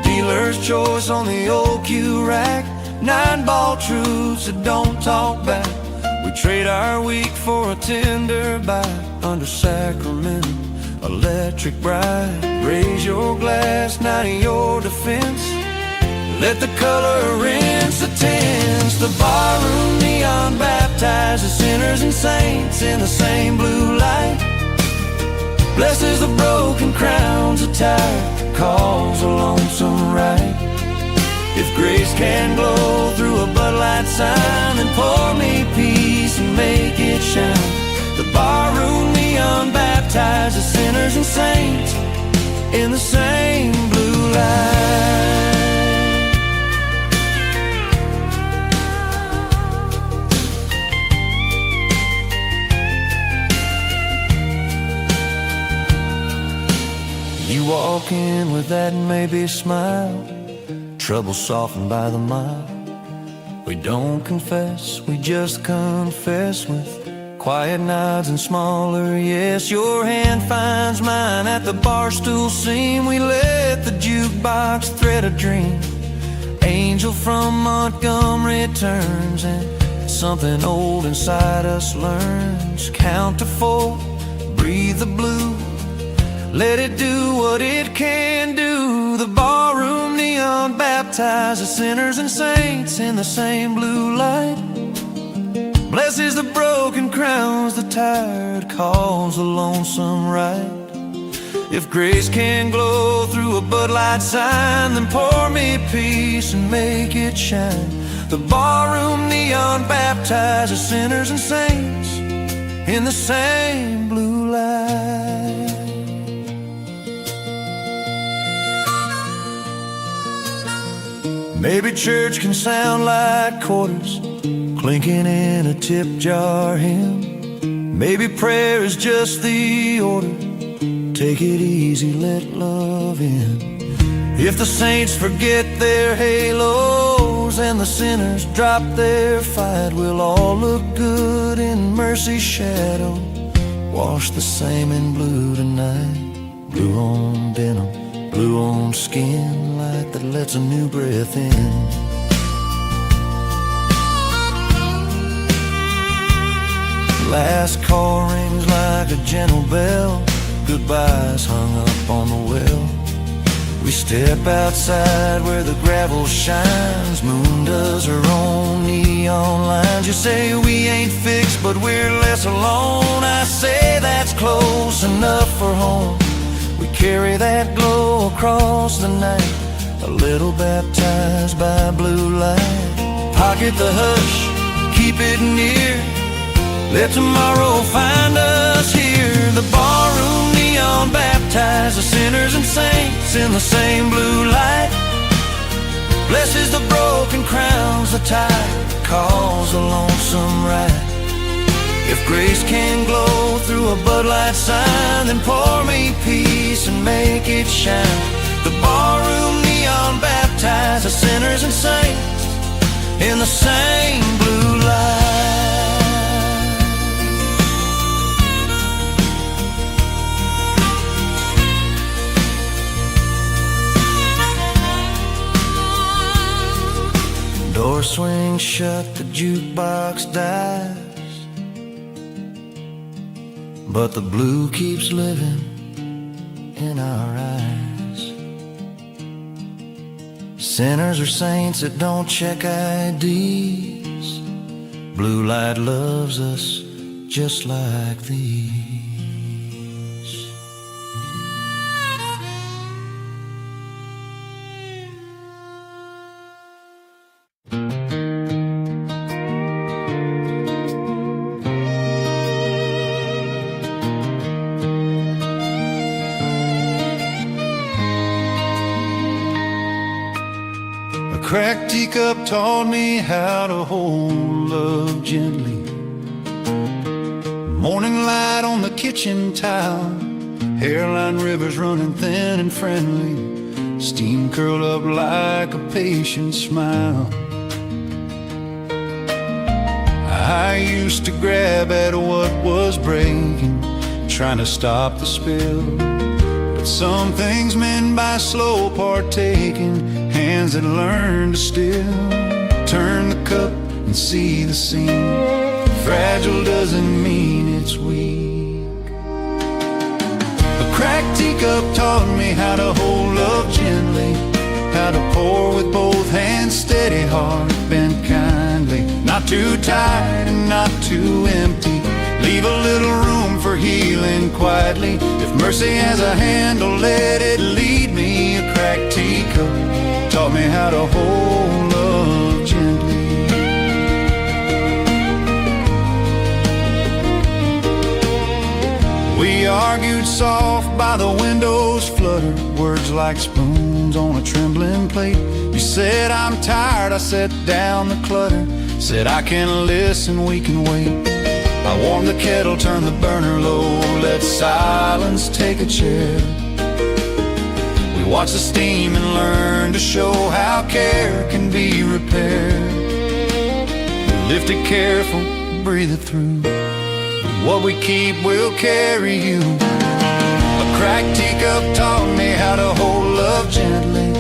dealer's choice on the old cue rack, 9-ball truths that don't talk back. We trade our week for a tender bite under Sacramento electric bright. Raise your glass, now to your defense, let the color rinse the tints. The barroom neon baptizes sinners and saints in the same blue light, blesses the broken, crowns the tired, calls a lonesome right. If grace can glow through a Bud Light sign, then pour me peace and make it shine. The barroom neon baptizes sinners and saints in the same blue light. You walk in with that maybe smile, trouble softened by the mile. We don't confess, we just confess with quiet nods and smaller yes. Your hand finds mine at the bar stool seam. We let the jukebox thread a dream. Angel from Montgomery turns, and something old inside us learns. Count to 4, breathe the blue, let it do what it can do. The barroom neon baptizes sinners and saints in the same blue light, blesses the broken, crowns the tired, calls the lonesome right. If grace can glow through a Bud Light sign, then pour me peace and make it shine. The barroom neon baptizes sinners and saints in the same blue light. Maybe church can sound like quarters clinking in a tip jar hymn. Maybe prayer is just the order, take it easy, let love in. If the saints forget their halos and the sinners drop their fight, we'll all look good in mercy's shadow, wash the same in blue tonight. Blue on denim, blue on skin, light that lets a new breath in. Last call rings like a gentle bell, goodbyes hung up on the well. We step outside where the gravel shines, moon does her own neon lines. You say we ain't fixed, but we're less alone. I say that's close enough for home. We carry that glow across the night, a little baptized by blue light. pocket the hush, keep it near. Let tomorrow find us here. The barroom neon baptize the sinners and saints in the same blue light. Blesses the broken, crowns the tide, calls a lonesome ride. If grace can glow through a Bud Light sign, then pour me peace and make it shine. The barroom neon baptize the sinners and saints in the same blue light. Door swings shut, the jukebox dies, but the blue keeps living in our eyes. Sinners or saints that don't check IDs, blue light loves us just like these. A cracked teacup taught me how to hold love gently. Morning light on the kitchen tile, hairline rivers running thin and friendly, steam curled up like a patient smile. I used to grab at what was breaking, trying to stop the spill. But some things meant by slow partaking, hands that learn to still turn the cup and see the scene. Fragile doesn't mean it's weak. A cracked teacup taught me how to hold love gently, how to pour with both hands, steady heart bent kindly. Not too tight and not too empty, leave a little room for healing quietly. If mercy has a handle, let it lead me. A cracked teacup taught me how to hold love gently. We argued soft by the window's flutter, words like spoons on a trembling plate. You said I'm tired, I set down the clutter, said I can listen, we can wait. I warmed the kettle, turned the burner low, let silence take a chair. We watched the steam and learned to show how care can be repaired. Lift it careful, breathe it through. What we keep will carry you. A cracked teacup taught me how to hold love gently,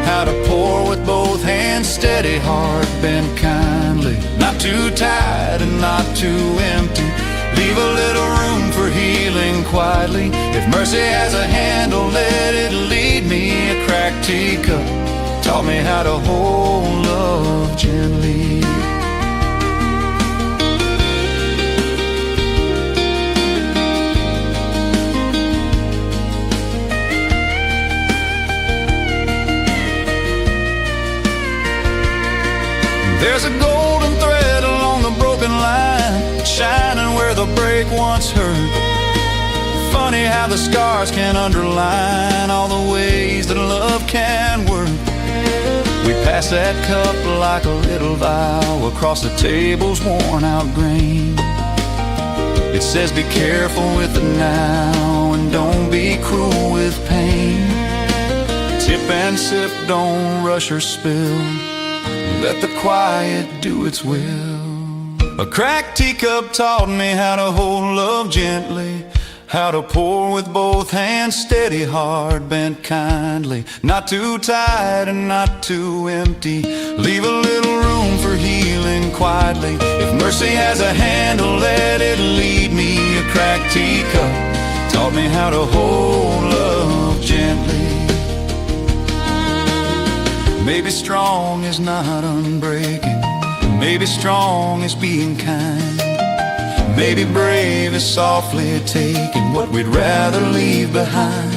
how to pour with both hands, steady heart bent kindly. Not too tight and not too empty, leave a little room for healing quietly. If mercy has a handle, let it lead me. A cracked teacup taught me how to hold love gently. There's a golden thread along the broken line, shining where the break once hurt. Funny how the scars can underline all the ways that love can work. We pass that cup like a little vow across the table's worn out grain. It says be careful with it now and don't be cruel with pain. Tip and sip, don't rush or spill, let the quiet do its will. A cracked teacup taught me how to hold love gently, how to pour with both hands, steady heart bent kindly. Not too tight and not too empty, leave a little room for healing quietly. If mercy has a handle, let it lead me. A cracked teacup taught me how to hold love gently. Maybe strong is not unbreaking, maybe strong is being kind, maybe brave is softly taking what we'd rather leave behind.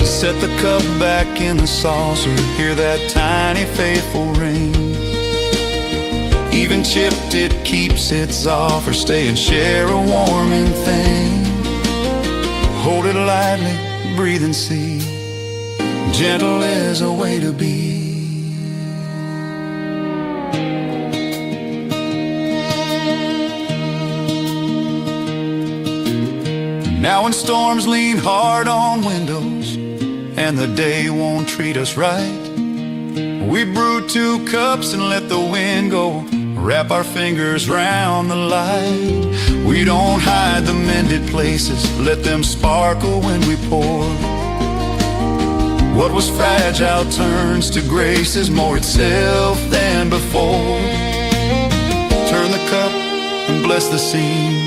Set the cup back in the saucer, hear that tiny faithful ring. chipped, it keeps its offer. Stay and share a warming thing. Hold it lightly, breathe and see. Gentle is a way to be. Now when storms lean hard on windows and the day won't treat us right, we brew 2 cups and let the wind go. Wrap our fingers round the light. We don't hide the mended places, let them sparkle when we pour. What was fragile turns to graces, more itself than before. Turn the cup and bless the scene.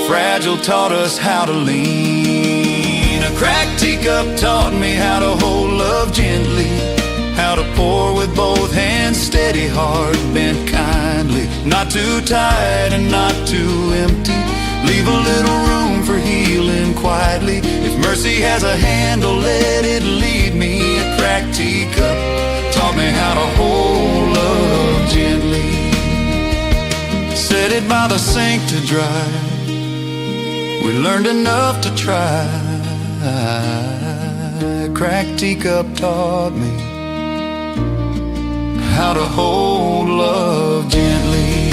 Fragile taught us how to lean. A cracked teacup taught me how to hold love gently, how to pour with both hands, steady heart bent kindly. Not too tight and not too empty. Leave a little room for healing quietly. If mercy has a handle, let it lead me. A cracked teacup taught me how to hold love gently. Set it by the sink to dry. We learned enough to try. A cracked teacup taught me how to hold love gently.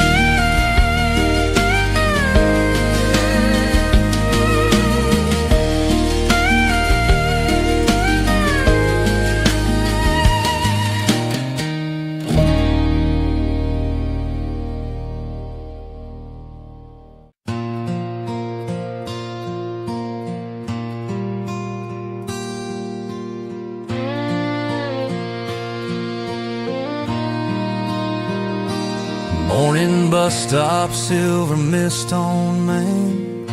Morning bus stop, silver mist on Main.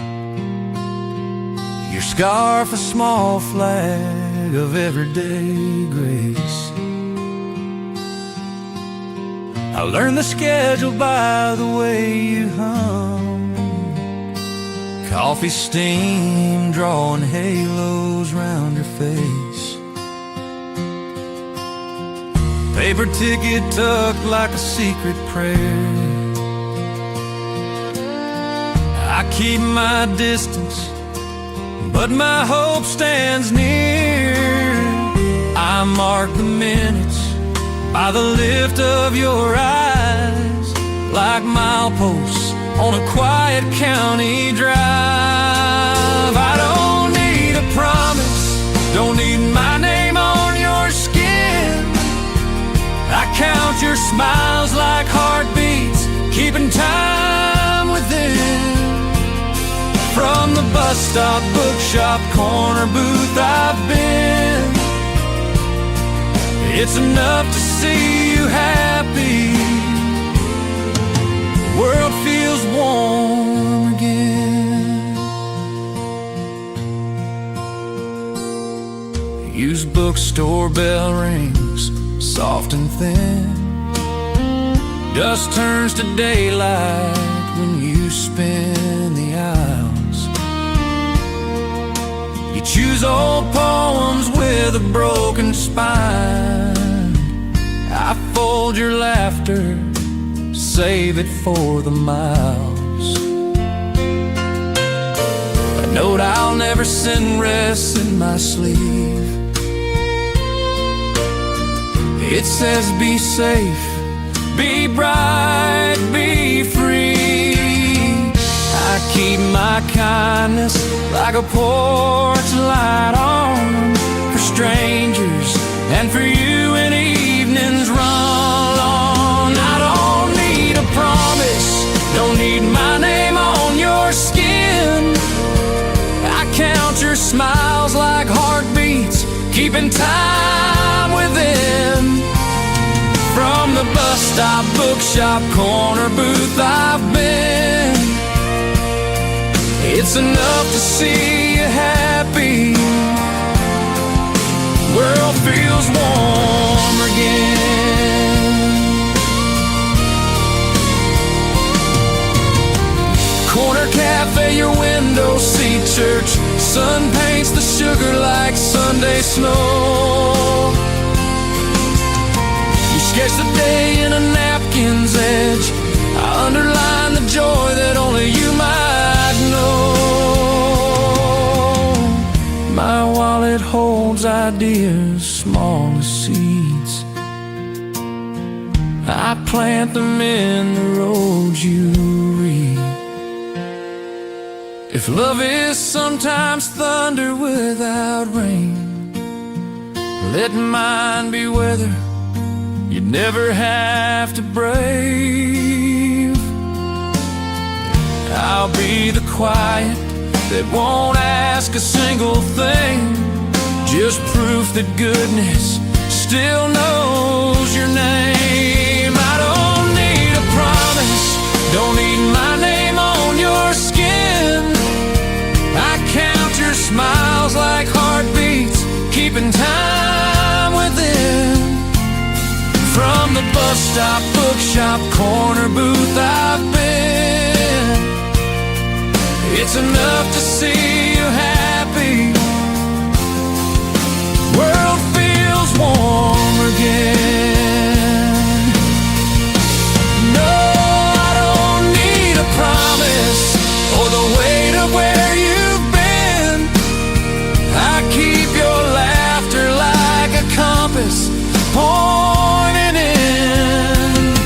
Your scarf, a small flag of everyday grace. I learned the schedule by the way you hum. Coffee steam drawing halos round your face. Paper ticket tucked like a secret prayer. I keep my distance, but my hope stands near. I mark the minutes by the lift of your eyes, like mileposts on a quiet county drive. I don't need a promise, don't need my name on your skin. I count your smiles like heartbeats, keeping time with them. From the bus stop, bookshop, corner booth I've been, it's enough to see you happy. The world feels warm again. Used bookstore bell rings, soft and thin. Dust turns to daylight when you spin the aisles. You choose old poems with a broken spine. I fold your laughter, save it for the miles. A note I'll never send rests in my sleeve. It says be safe, be bright, be free. I keep my kindness like a porch light on, for strangers and for you when evenings run long. I don't need a promise, don't need my name on your skin. I count your smiles like heartbeats, keeping time with them. From the bus stop, bookshop, corner booth I've been, it's enough to see you happy. World feels warm again. Corner cafe, your window seat, church sun paints the sugar like Sunday snow. You sketch the day in a napkin's edge, those ideas small as seeds. I plant them in the roads you read. If love is sometimes thunder without rain, let mine be weather you'd never have to brave. I'll be the quiet that won't ask a single thing, just proof that goodness still knows your name. I don't need a promise, don't need my name on your skin. I count your smiles like heartbeats, keeping time within. From the bus stop, bookshop, corner booth I've been, it's enough to see you happy. World feels warm again. No, I don't need a promise or the weight of where you've been. I keep your laughter like a compass pointing in.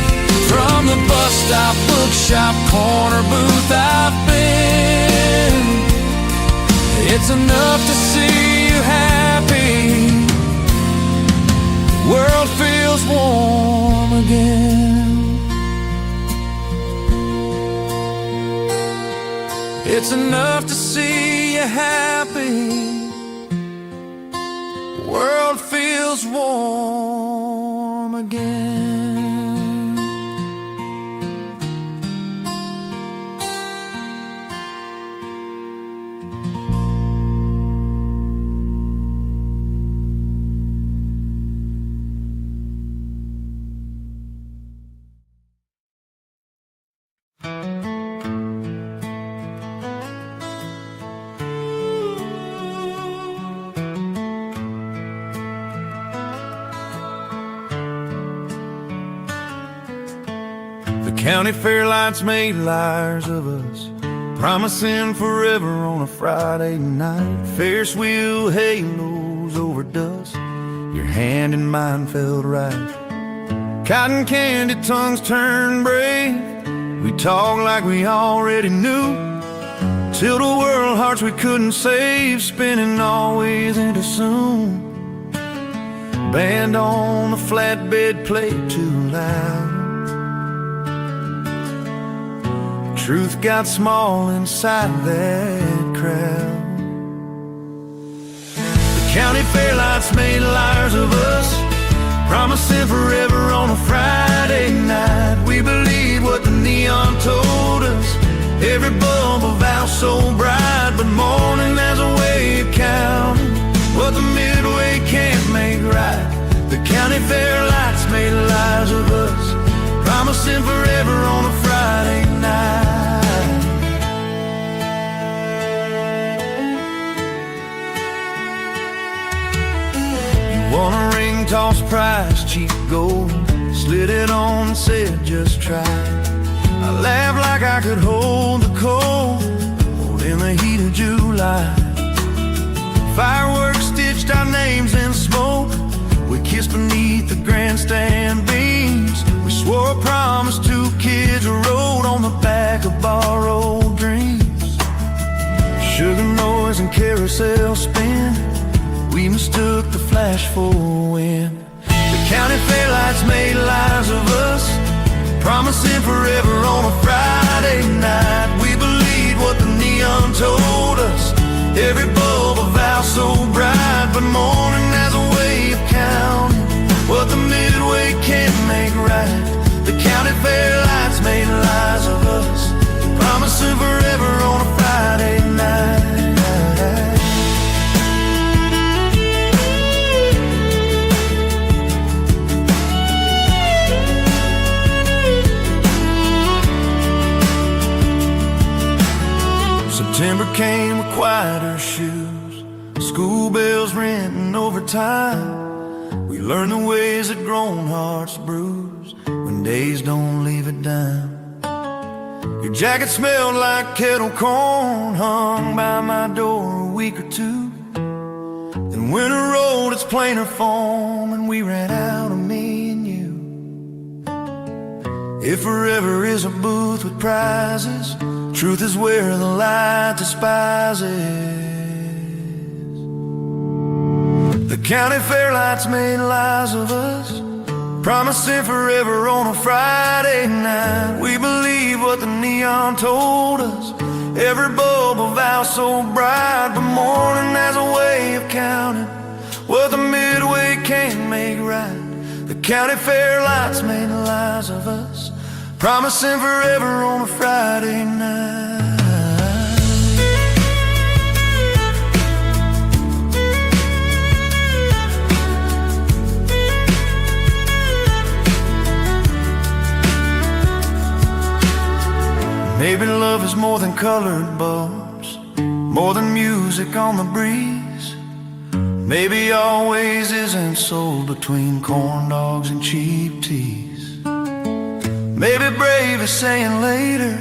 From the bus stop, bookshop, corner booth I've been, it's enough to see you happy. World feels warm again. It's enough to see you happy. World feels warm again. County fair lights made liars of us, promising forever on a Friday night. Ferris wheel halos over dust, your hand in mine felt right. Cotton candy tongues turned brave, we talked like we already knew. Till the world hearts we couldn't save, spinning always into soon. Band on the flatbed played too loud. Truth got small inside that crowd. The county fair lights made liars of us, promising forever on a Friday night. We believed what the neon told us, every bulb a vow so bright. But morning has a way of counting what the midway can't make right. The county fair lights made liars of us, promising forever on a Friday night. Won a ring toss prize, cheap gold, slid it on and said just try. I laughed like I could hold the cold in the heat of July. Fireworks stitched our names in smoke, we kissed beneath the grandstand beams. We swore a promise, two kids rode on the back of borrowed dreams. Sugar noise and carousel spin, we mistook the flash for wind. The county fair lights made liars of us, promising forever on a Friday night. We believed what the neon told us, every bulb a vow so bright. But morning has a way of counting what the midway can't make right. The county fair lights made liars of us, promising forever on a Friday night. September came with quieter shoes, school bells ringing overtime. We learned the ways that grown hearts bruise when days don't leave a dime. Your jacket smelled like kettle corn, hung by my door a week or two. Then And when a road its plainer form and we ran out of me and you, if forever is a booth with prizes, truth is where the light despises. The county fair lights made lies of us, promising forever on a Friday night. We believe what the neon told us, every bulb a vow so bright. But morning has a way of counting what the midway can't make right. The county fair lights made lies of us, promising forever on a Friday night. Maybe love is more than colored bulbs, more than music on the breeze. Maybe always isn't sold between corn dogs and cheap teas. Maybe brave is saying later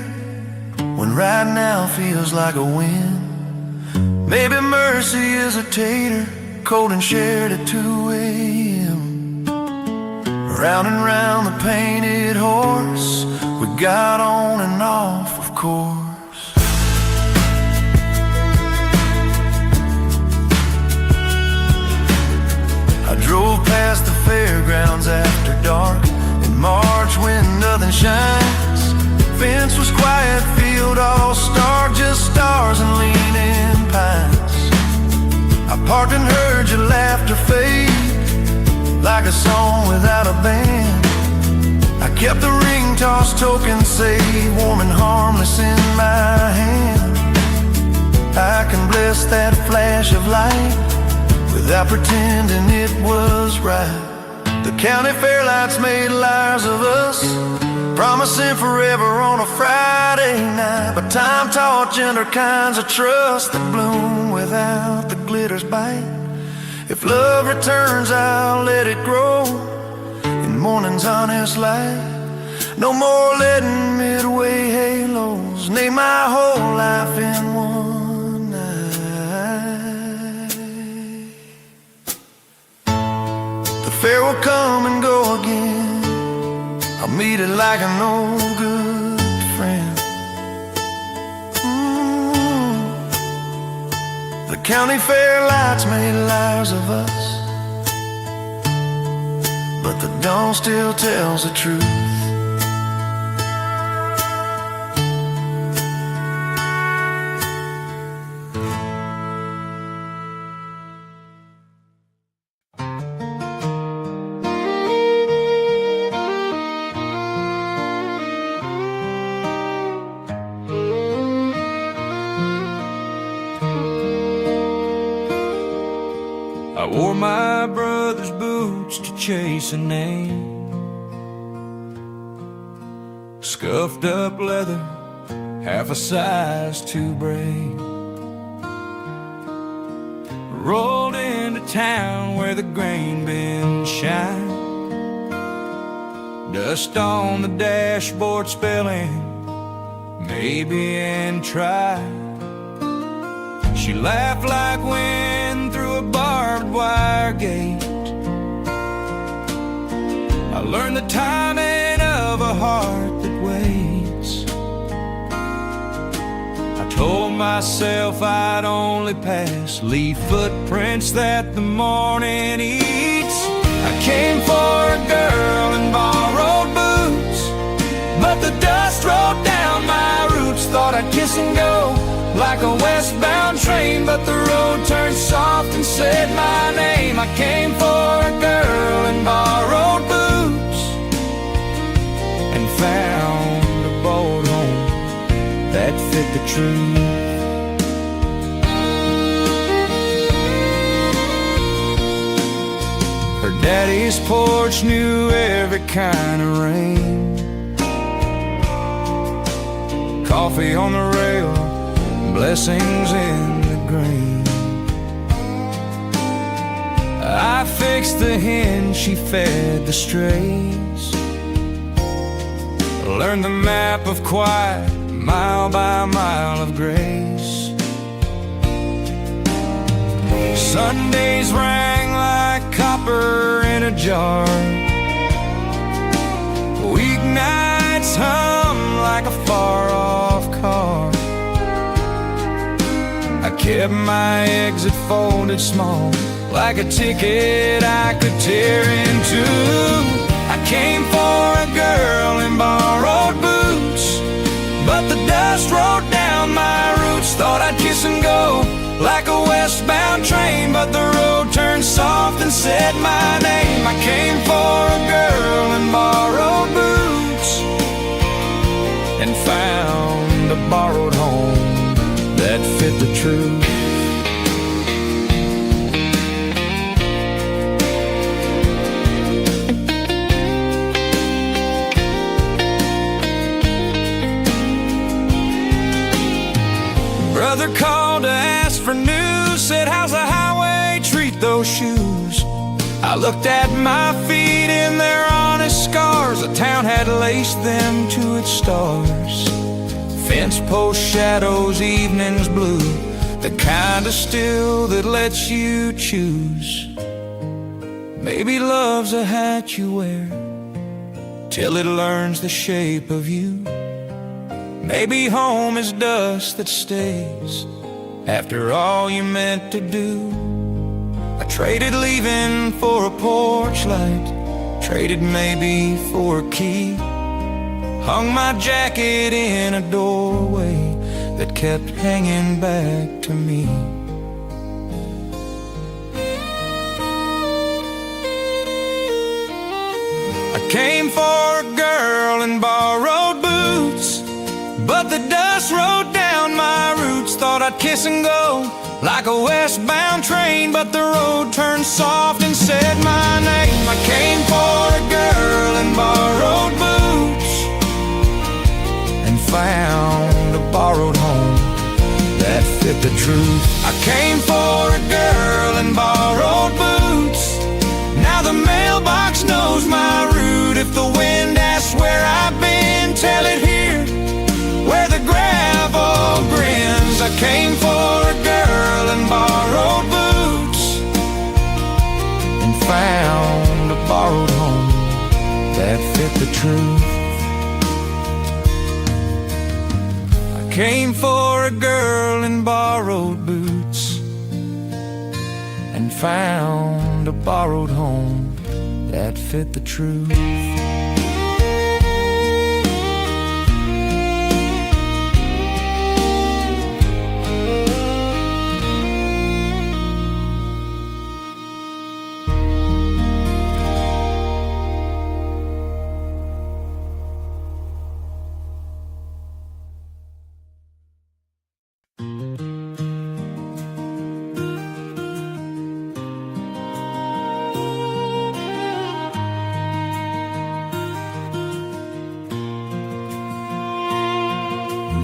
when right now feels like a win. Maybe mercy is a tater, cold and shared at 2 a.m. Round and round the painted horse, we got on and off, of course. I drove past the fairgrounds after dark in March when nothing shines. Fence was quiet, field all stark, just stars and leaning pines. I parked and heard your laughter fade like a song without a band. I kept the ring toss token safe, warm and harmless in my hand. I can bless that flash of light without pretending it was right. The county fair lights made liars of us, promising forever on a Friday night. But time taught gentler kinds of trust that bloom without the glitter's bite. If love returns, I'll let it grow in morning's honest light. No more letting midway halos name my whole life in one night. The fair will come and go again, I'll meet it like an old good friend. The county fair lights made liars of us, but the dawn still tells the truth. I wore my brother's boots to chase a name, scuffed up leather, half a size too brave. Rolled into town where the grain bins shine, dust on the dashboard spelling maybe and try. She laughed like wind through a barbed wire gate. I learned the timing of a heart that waits. I told myself I'd only pass, leave footprints that the morning eats. I came for a girl in borrowed boots, but the dust rolled down my roots. Thought I'd kiss and go like a westbound train, but the road turned soft and said my name. I came for a girl in borrowed boots and found a boat home that fit the truth. Her daddy's porch knew every kind of rain, coffee on the rail, blessings in the grain. I fixed the hen, she fed the strays, learned the map of quiet, mile by mile of grace. Sundays rang like copper in a jar. Weeknights hum like a far-off car. I kept my exit folded small, like a ticket I could tear in two. I came for a girl in borrowed boots, but the dust rolled down my roots. Thought I'd kiss and go like a westbound train, but the road turned soft and said my name. I came for a girl in borrowed boots and found a borrowed home that fit the truth. Brother called to ask for news, said, how's the highway treat those shoes? I looked at my feet in their honest scars. The town had laced them to its stars. Fence post shadows, evenings blue, the kind of still that lets you choose. Maybe love's a hat you wear till it learns the shape of you. Maybe home is dust that stays after all you meant to do. I traded leaving for a porch light, traded maybe for a key. Hung my jacket in a doorway that kept hanging back to me. I came for a girl in borrowed boots, but the dust rode down my roots. Thought I'd kiss and go like a westbound train, but the road turned soft and said my name. I came for a girl in borrowed boots and found a borrowed home that fit the truth. I came for a girl in borrowed boots. Now the mailbox knows my route. If the wind asks where I've been, tell it here where the gravel grins. I came for a girl in borrowed boots and found a borrowed home that fit the truth. I came for a girl in borrowed boots and found a borrowed home that fit the truth.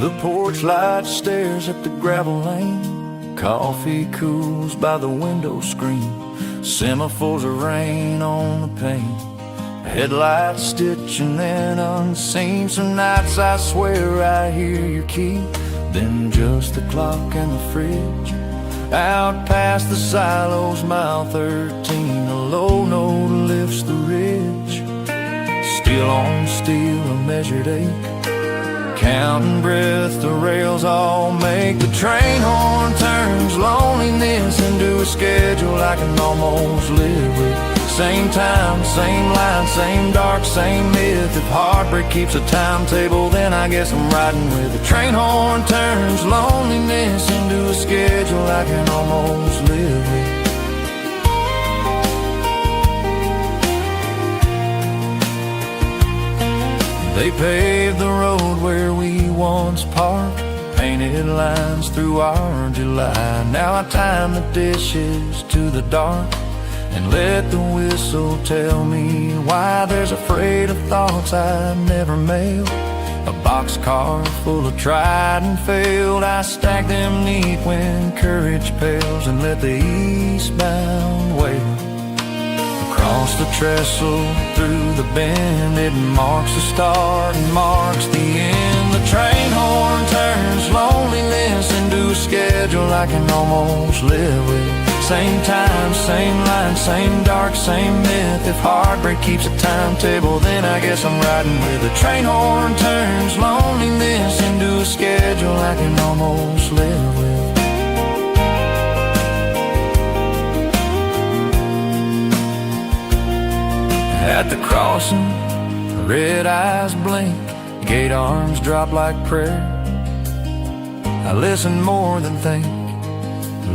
The porch light stares at the gravel lane. Coffee cools by the window screen. Semaphores of rain on the pane. Headlights stitching then unseen. Some nights I swear I hear your key, then just the clock and the fridge. Out past the silos, mile 13, a low note lifts the ridge. Steel on steel, a measured ache. Counting breath, the rails all make. The train horn turns loneliness into a schedule I can almost live with. Same time, same line, same dark, same myth. If heartbreak keeps a timetable, then I guess I'm riding with. The train horn turns loneliness into a schedule I can almost live with. They paved the road where we once parked, painted lines through our July. Now I time the dishes to the dark and let the whistle tell me why. There's a freight of thoughts I never mailed, a boxcar full of tried and failed. I stack them neat when courage pales and let the eastbound wail. Across the trestle, through the bend, it marks the start and marks the end. The train horn turns loneliness into a schedule I can almost live with. same time, same line, same dark, same myth. If heartbreak keeps a timetable, then I guess I'm riding with a train horn turns loneliness into a schedule I can almost live with. At the crossing, red eyes blink, gate arms drop like prayer. I listen more than think,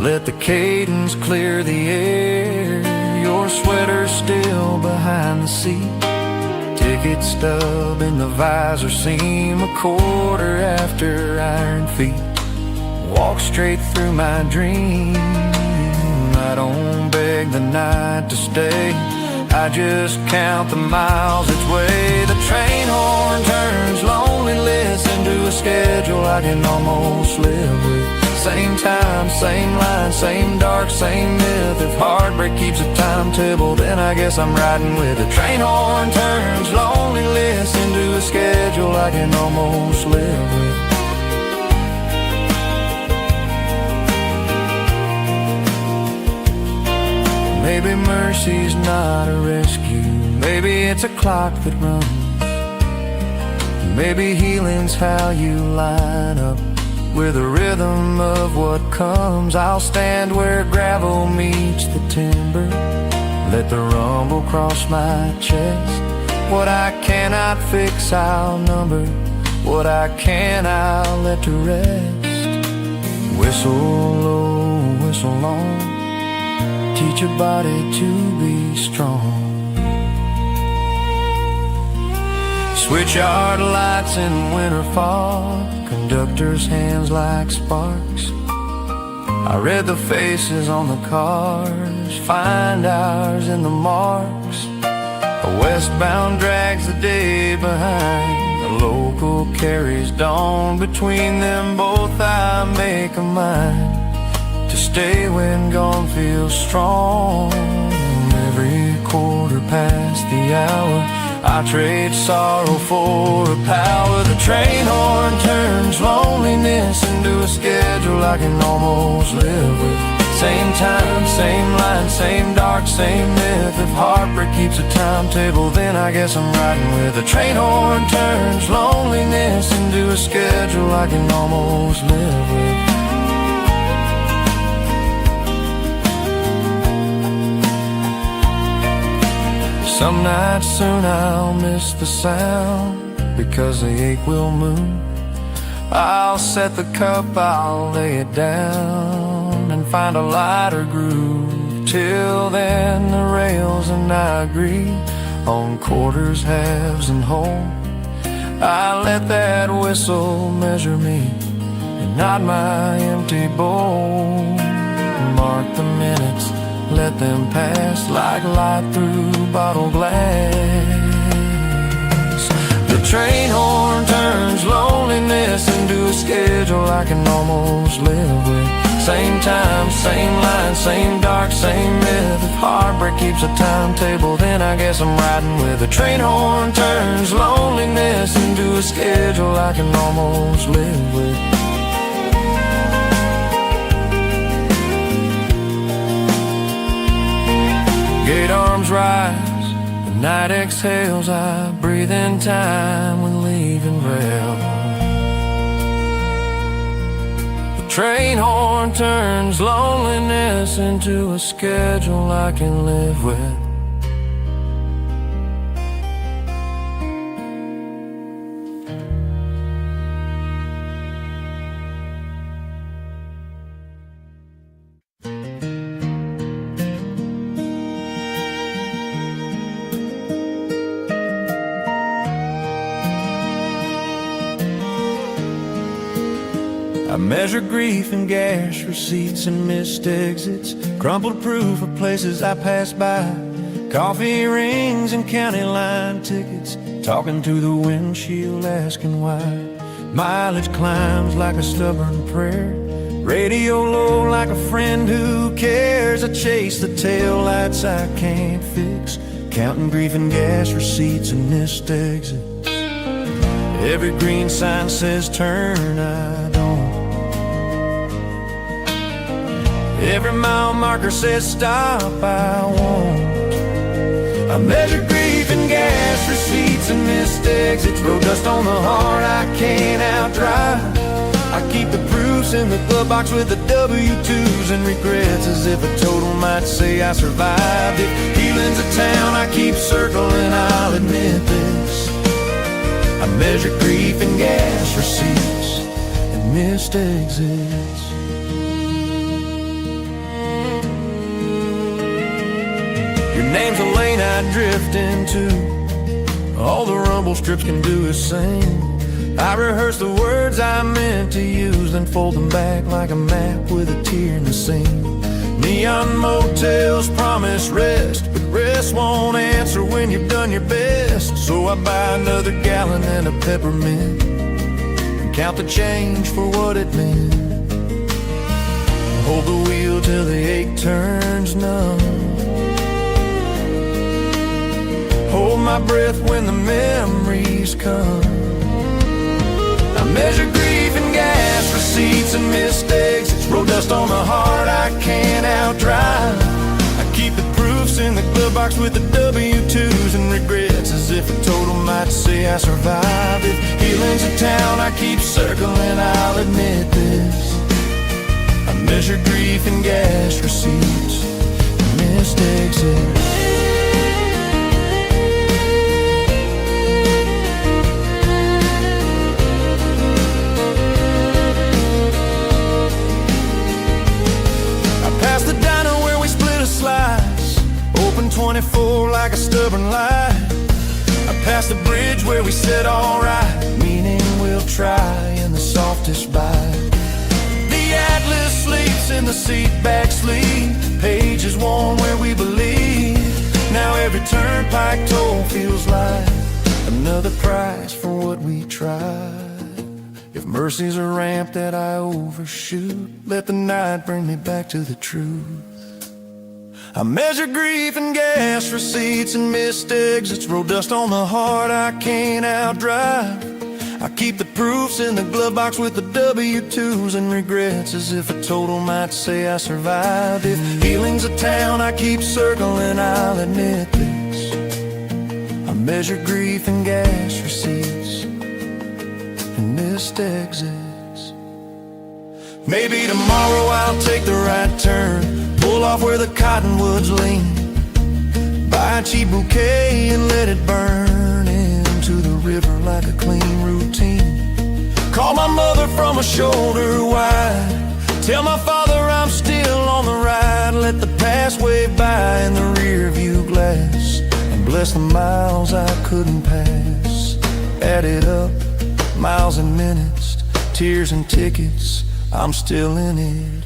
let the cadence clear the air. Your sweater's still behind the seat, ticket stub in the visor seam, a quarter after iron feet. Walk straight through my dream, I don't beg the night to stay, I just count the miles each way. The train horn turns loneliness into a schedule I can almost live with. Same time, same line, same dark, same myth. If heartbreak keeps a timetable, then I guess I'm riding with a train horn turns loneliness into a schedule I can almost live with. Maybe mercy's not a rescue, maybe it's a clock that runs. Maybe healing's how you line up with the rhythm of what comes. I'll stand where gravel meets the timber, let the rumble cross my chest. What I cannot fix I'll number, what I can I'll let to rest. Whistle low, whistle long, teach your body to be strong. Switchyard lights in winter fog, conductor's hands like sparks. I read the faces on the cars, find ours in the marks. A westbound drags the day behind, the local carries dawn. Between them both I make a mind to stay when gone feels strong. Every quarter past the hour I trade sorrow for a power. The train horn turns loneliness into a schedule I can almost live with. Same time, same line, same dark, same myth. If heartbreak keeps a timetable, then I guess I'm riding with. The train horn turns loneliness into a schedule I can almost live with. Some nights soon I'll miss the sound, because the ache will move. I'll set the cup, I'll lay it down, and find a lighter groove. Till then the rails and I agree on quarters, halves, and whole. I let that whistle measure me, and not my empty bowl. Mark the minutes, let them pass like light through bottle glass. The train horn turns loneliness into a schedule I can almost live with. Same time, same line, same dark, same myth. If heartbreak keeps a timetable, then I guess I'm riding with. The train horn turns loneliness into a schedule I can almost live with. Gate arms rise, the night exhales, I breathe in time when leaving rail. The train horn turns loneliness into a schedule I can live with. I measure grief in gas receipts and missed exits, crumpled proof of places I passed by, coffee rings and county line tickets, talking to the windshield asking why. Mileage climbs like a stubborn prayer, radio low like a friend who cares. I chase the taillights I can't fix, counting grief and gas receipts and missed exits. Every green sign says turn, I don't. Every mile marker says stop, I won't. I measure grief in gas receipts and missed exits, road dust on the heart I can't outdrive. I keep the proofs in the glove box with the W-2s and regrets, as if a total might say I survived. If healing's a town I keep circling, I'll admit this. I measure grief in gas receipts and missed exits. Your name's a lane I drift into. All the rumble strips can do is sing. I rehearse the words I meant to use, then fold them back like a map with a tear in the seam. Neon motels promise rest, but rest won't answer when you've done your best. So I buy another gallon and a peppermint and count the change for what it meant. Hold the wheel till the ache turns numb. Hold my breath when the memories come. I measure grief in gas receipts and missed exits, road dust on the heart I can't outdrive. I keep the proofs in the glove box with the W-2s and regrets, as if a total might say I survived. If healing's a town I keep circling, I'll admit this. I measure grief in gas receipts and missed exits. Past the diner where we split a slice, open 24 like a stubborn lie. I passed the bridge where we said alright, meaning we'll try in the softest bite. The atlas sleeps in the seat back sleep, pages worn where we believe. Now every turnpike toll feels like another price for what we tried. If mercy's a ramp that I overshoot, let the night bring me back to the truth. I measure grief in gas receipts and missed exits, road dust on the heart I can't outdrive. I keep the proofs in the glove box with the W-2s and regrets, as if a total might say I survived. If healing's a town I keep circling, I'll admit this. I measure grief in gas receipts and missed exits. Maybe tomorrow I'll take the right turn, pull off where the cottonwoods lean, buy a cheap bouquet and let it burn into the river like a clean routine. Call my mother from a shoulder wide, tell my father I'm still on the ride. Let the past wave by in the rear view glass and bless the miles I couldn't pass. Add it up, miles and minutes, tears and tickets, I'm still in it.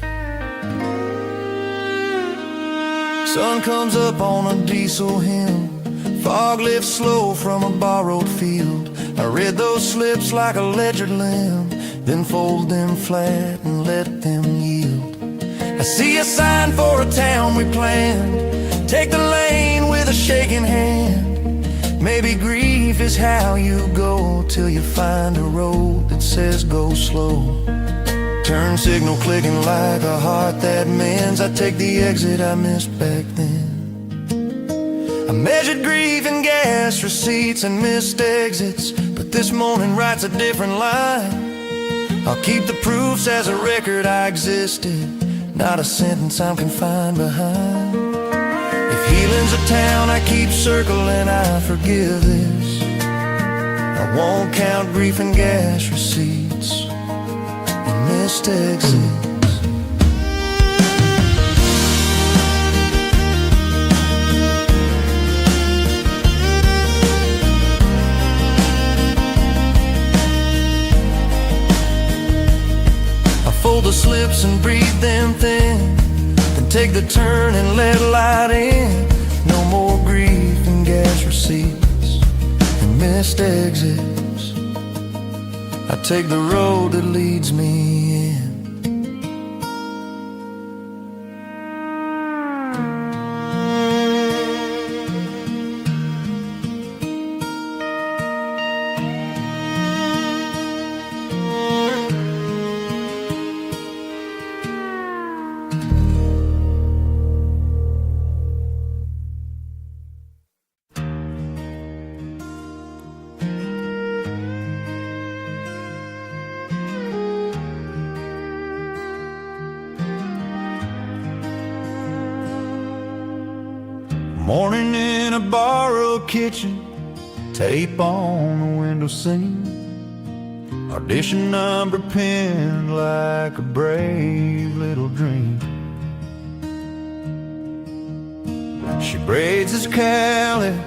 Sun comes up on a diesel hymn, fog lifts slow from a borrowed field. I read those slips like a ledger limb, then fold them flat and let them yield. I see a sign for a town we planned, take the lane with a shaking hand. Maybe grief is how you go till you find a road that says go slow. Turn signal clicking like a heart that mends. I take the exit I missed back then. I measured grief in gas receipts and missed exits, but this morning writes a different line. I'll keep the proofs as a record I existed, not a sentence I'm confined behind. If healing's a town I keep circling, I forgive this. I won't count grief and gas receipts and missed exits. I fold the slips and breathe them thin, then take the turn and let light in. No more grief and gas receipts and missed exits. I take the road that leads me in. Morning in a borrowed kitchen, tape on the window scene, audition number pinned like a brave little dream. She braids his Cali,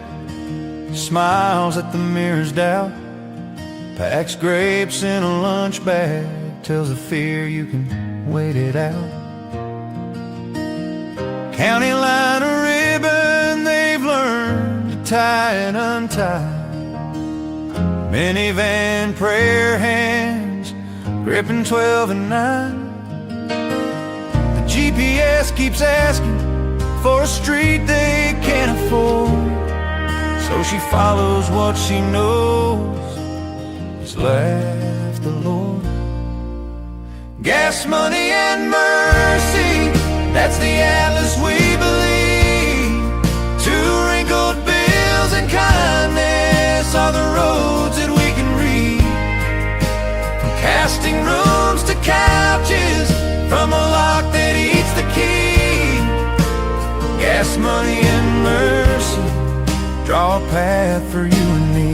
smiles at the mirror's doubt, packs grapes in a lunch bag, tells the fear you can wait it out. County line a ribbon, they've learned to tie and untie. Minivan prayer hands, gripping 12 and 9. The GPS keeps asking for a street they can't afford, so she follows what she knows has left the Lord. Gas money and mercy, that's the atlas we believe. Two wrinkled bills and kindness are the roads that we can read. From casting rooms to couches, from a lock that eats the key. Gas money and mercy draw a path for you and me.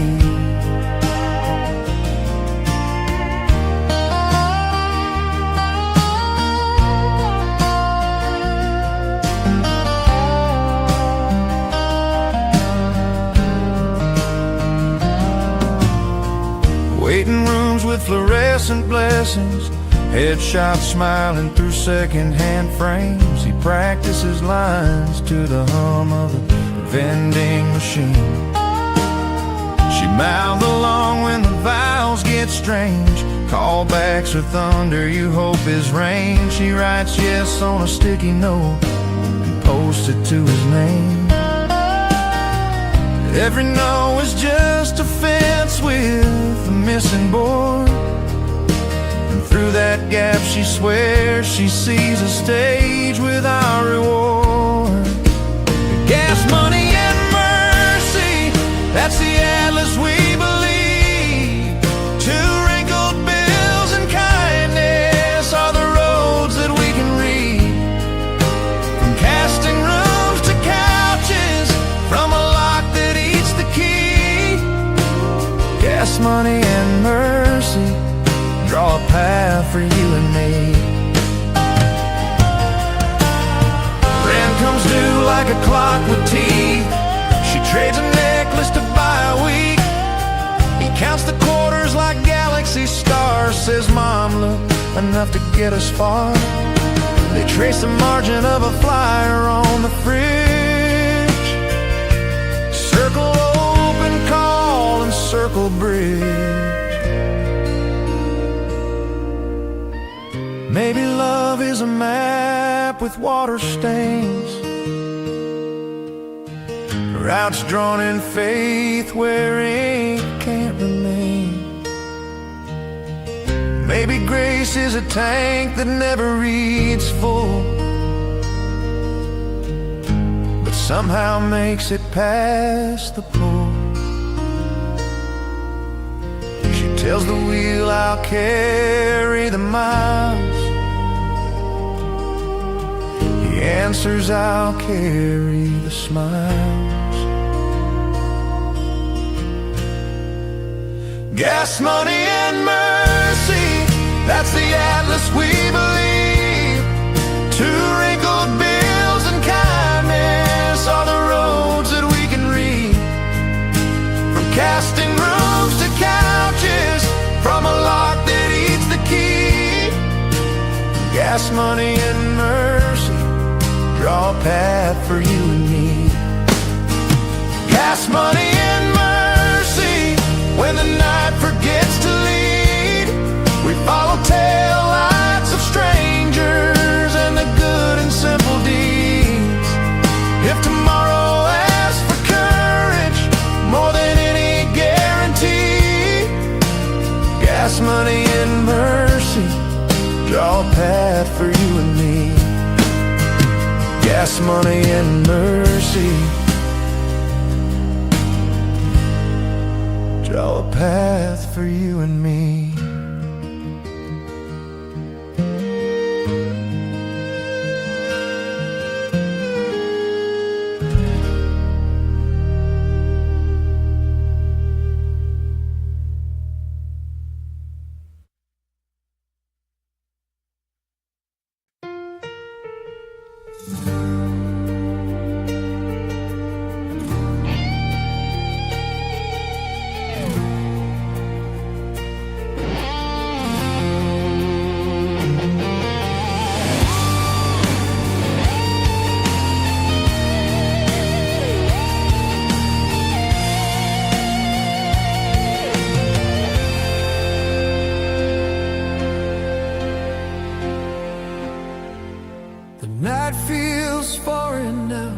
Waiting rooms with fluorescent blessings, headshots smiling through second-hand frames. He practices lines to the hum of a vending machine. She mouthed along when the vowels get strange. Callbacks are thunder, you hope is rain. She writes yes on a sticky note and posts it to his name. Every no is just a fence with a missing board, and through that gap she swears she sees a stage with our reward. Gas money and mercy, that's the atlas we believe. Two wrinkled bills and kindness are the roads that we can read. From casting rooms to couches, from a lock that eats the key. Gas money and mercy draw a path for you and me. Rent comes due like a clock with teeth. She trades a necklace to buy a week. He counts the quarters like galaxy stars. Says, Mom, look, enough to get us far. They trace the margin of a flyer on the fridge. Circle open call and circle bridge. Maybe love is a map with water stains, routes drawn in faith where ink can't remain. Maybe grace is a tank that never reads full, but somehow makes it past the pull. She tells the wheel I'll carry the miles. He answers I'll carry the smiles. Gas money and mercy, that's the atlas we believe. Two wrinkled bills and kindness are the roads that we can read. From casting rooms to couches, from a lock that eats the key. Gas money and mercy draw a path for you and me. Gas money and mercy, when the night forgets to lead, we follow tail lights of strangers and the good and simple deeds. If tomorrow asks for courage more than any guarantee, gas money and mercy draw a path for you and me. Gas money and mercy draw a path for you and me. night feels foreign now.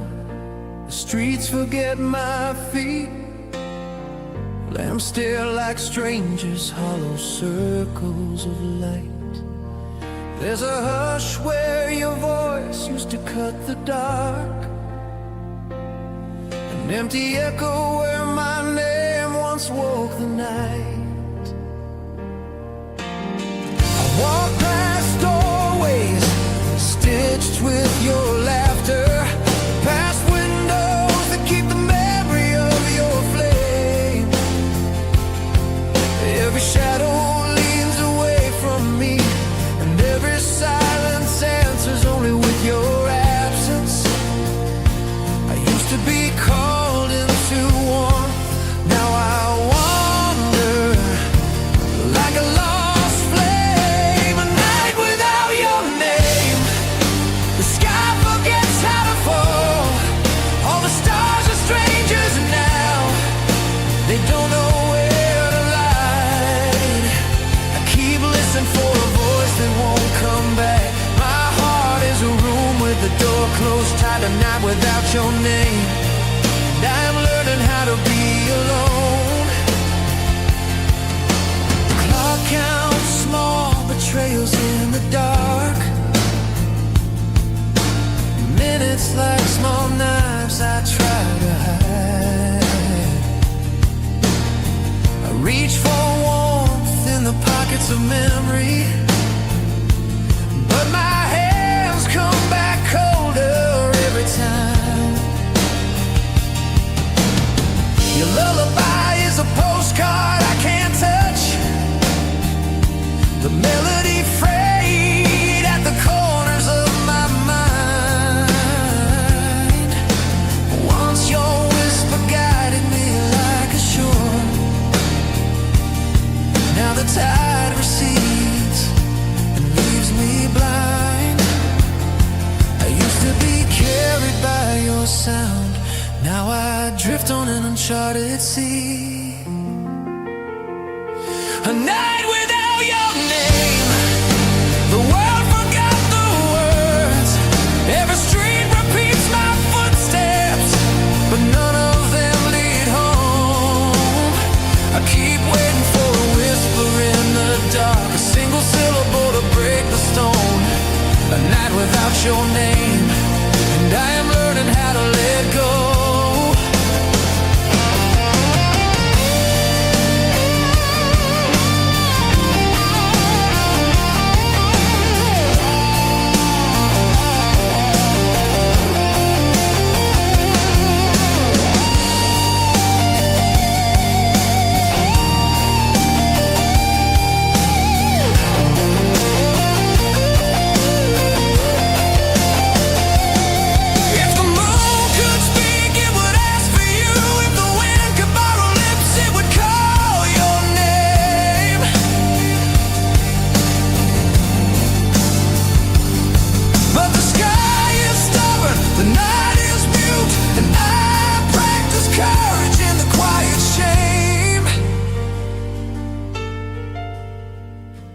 The streets forget my feet. Lamps stare like strangers, hollow circles of light. There's a hush where your voice used to cut the dark. An empty echo where my name once woke the night. I walk past doorways stitched with your laughter, past windows that keep the memory of your flame. Every shadow leans away from me, and every silence answers only with your absence. I used to be called into warmth, now I wander like a lost flame. A night without your name, the sky forgets how to fall. All the stars are strangers now, they don't know where to light. I keep listening for a voice that won't come back. My heart is a room with the door closed tight, a night without your name. And I am learning how to be alone. The clock counts small betrayals in the dark. Minutes like small knives I try to hide. I reach for warmth in the pockets of memory, but my hands come back colder every time. Your lullaby is a postcard I can't touch. The melody frayed at the corners of my mind. Once your whisper guided me like a shore. Now the tide recedes and leaves me blind. I used to be carried by your sound, now I drift on an uncharted sea. A night without your name, the world forgot the words. Every street repeats my footsteps, but none of them lead home. I keep waiting for a whisper in the dark, a single syllable to break the stone. A night without your name, and I am learning how to let go.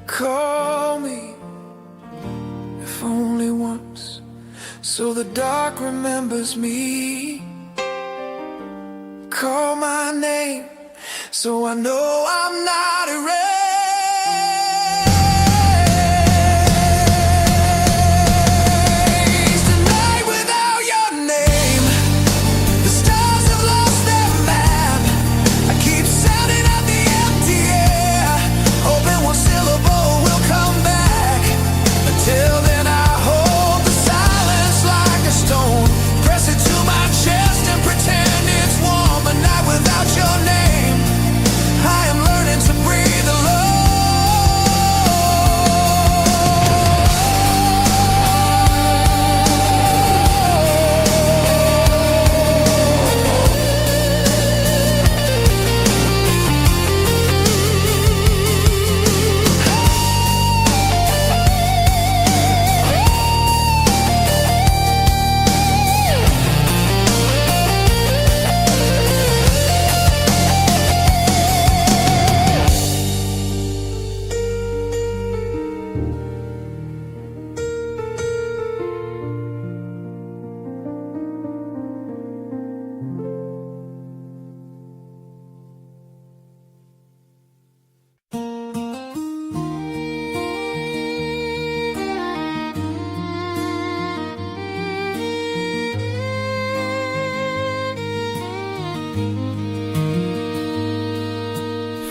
Call me, if only once, so the dark remembers me. Call my name, so I know I'm not erased. A night without your name, the stars have lost their map. I keep sounding out the empty air, hoping one syllable will come back. Until then I hold the silence like a stone, press it to my chest and pretend it's warm. A night without your name, I am learning to breathe alone.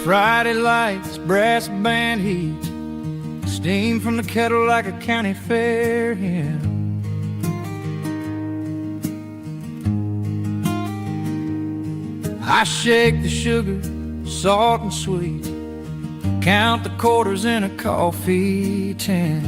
Friday lights, brass band heat, steam from the kettle like a county fair hymn. I shake the sugar, salt and sweet, count the quarters in a coffee tin.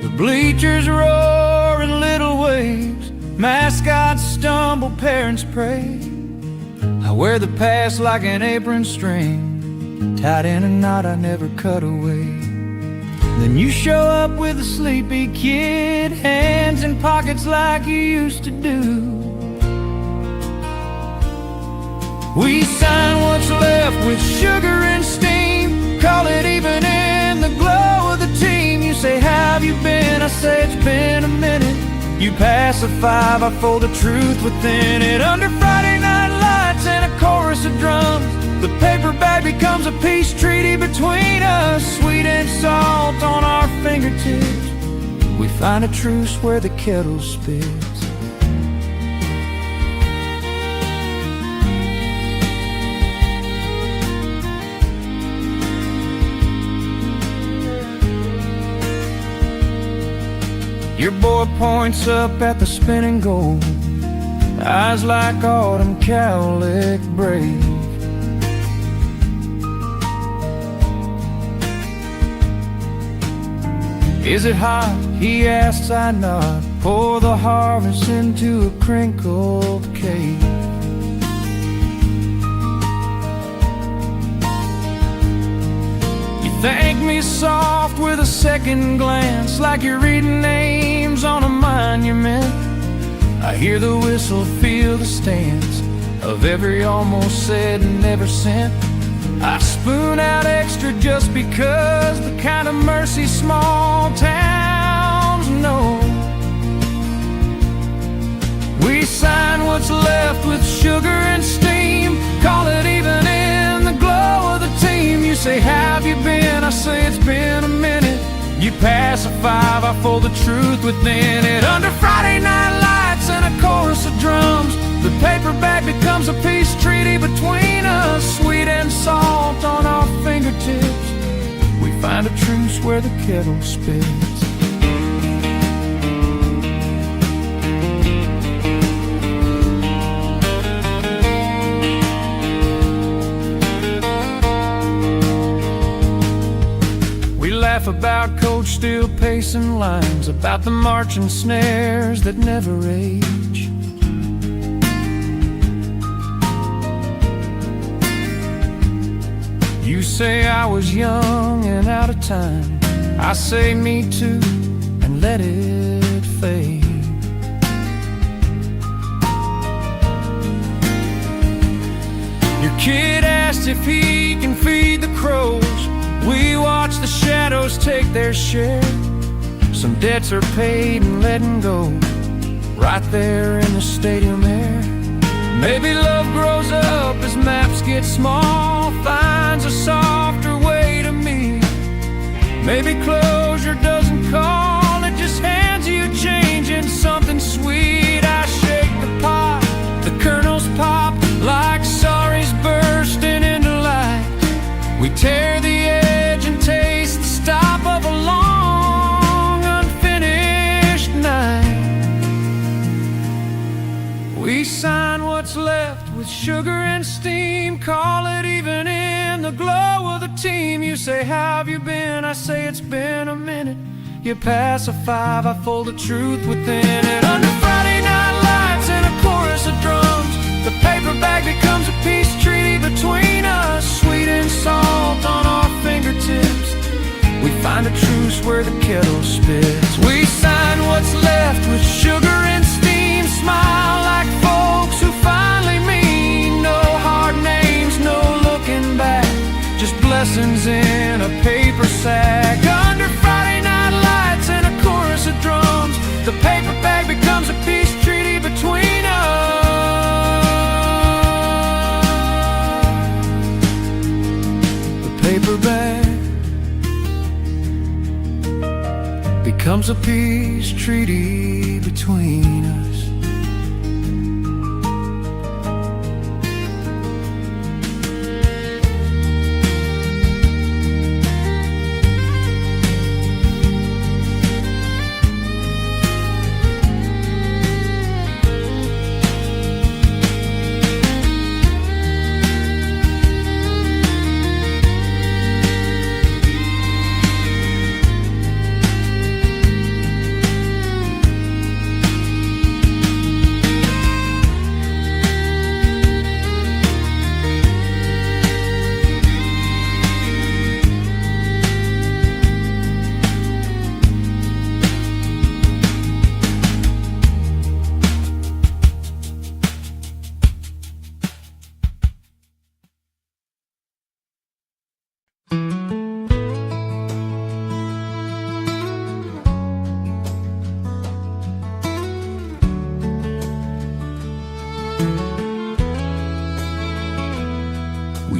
The bleachers roar in little waves, mascots stumble, parents pray. I wear the past like an apron string, tied in a knot I never cut away. Then you show up with a sleepy kid, hands in pockets like you used to do. We sign what's left with sugar and steam, call it even in the glow of the team. You say, have you been? I say, it's been a minute. You pass a 5, I fold the truth within it. Under Friday night lights and a chorus of drums, the paper bag becomes a peace treaty between us. Sweet and salt on our fingertips, we find a truce where the kettle spits. Your boy points up at the spinning gold, eyes like autumn cowlick brave. Is it hot? He asks, I nod. Pour the harvest into a crinkled cave. You thank me soft with a second glance, like you're reading names on a monument. I hear the whistle, feel the stance of every almost said and never sent. I spoon out extra just because, the kind of mercy small towns know. We sign what's left with sugar and steam, call it even in the glow of the team. You say, have you been? I say, it's been a minute. You pass a 5, I fold the truth within it. Under Friday night lights and a chorus of drums, the paper bag becomes a peace treaty between us. Sweet and salt on our fingertips, we find a truce where the kettle spits. We laugh about Coach still pacing lines, about the marching snares that never age. You say I was young and out of time, I say me too, and let it fade. Your kid asked if he can feed the crows, we watch the shadows take their share. Some debts are paid and letting go, right there in the stadium air. Maybe love grows up as maps get small, finds a softer way to meet. Maybe closure doesn't call, it just hands you change in something sweet. I shake the pot, the kernels pop like sorries bursting into light. We tear the edge and taste the stop of a long unfinished night. We sign what's left with sugar and steam, call it even in the glow of the team. You say, have you been? I say, it's been a minute. You pass a 5, I fold the truth within it. Under Friday night lights and a chorus of drums, the paper bag becomes a peace treaty between us. Sweet and salt on our fingertips, we find a truce where the kettle spits. We sign what's left with sugar and steam, smile like folks who finally mean. No hard names, no looking back, just blessings in a paper sack. Under Friday night lights and a chorus of drums, the paper bag becomes a peace treaty between us. The paper bag becomes a peace treaty between us.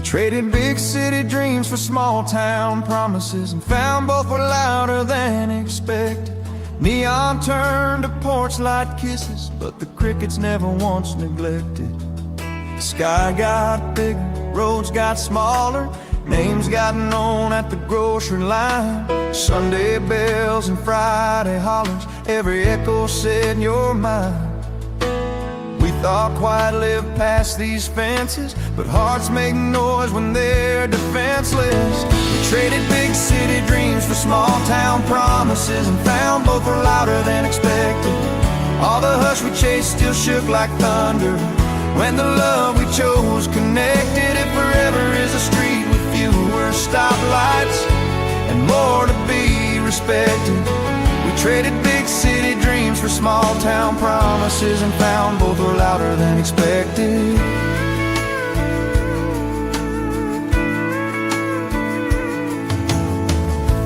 traded big city dreams for small town promises, and found both were louder than expected. Neon turned to porch light kisses, but the crickets never once neglected. The sky got bigger, roads got smaller, names got known at the grocery line. Sunday bells and Friday hollers, every echo said you're mine. We thought quiet lived past these fences, but hearts make noise when they're defenseless. We traded big city dreams for small town promises, and found both were louder than expected. All the hush we chased still shook like thunder, when the love we chose connected. If forever is a street with fewer stoplights and more to be respected, we traded big city dreams for small town promises, and found both were louder than expected.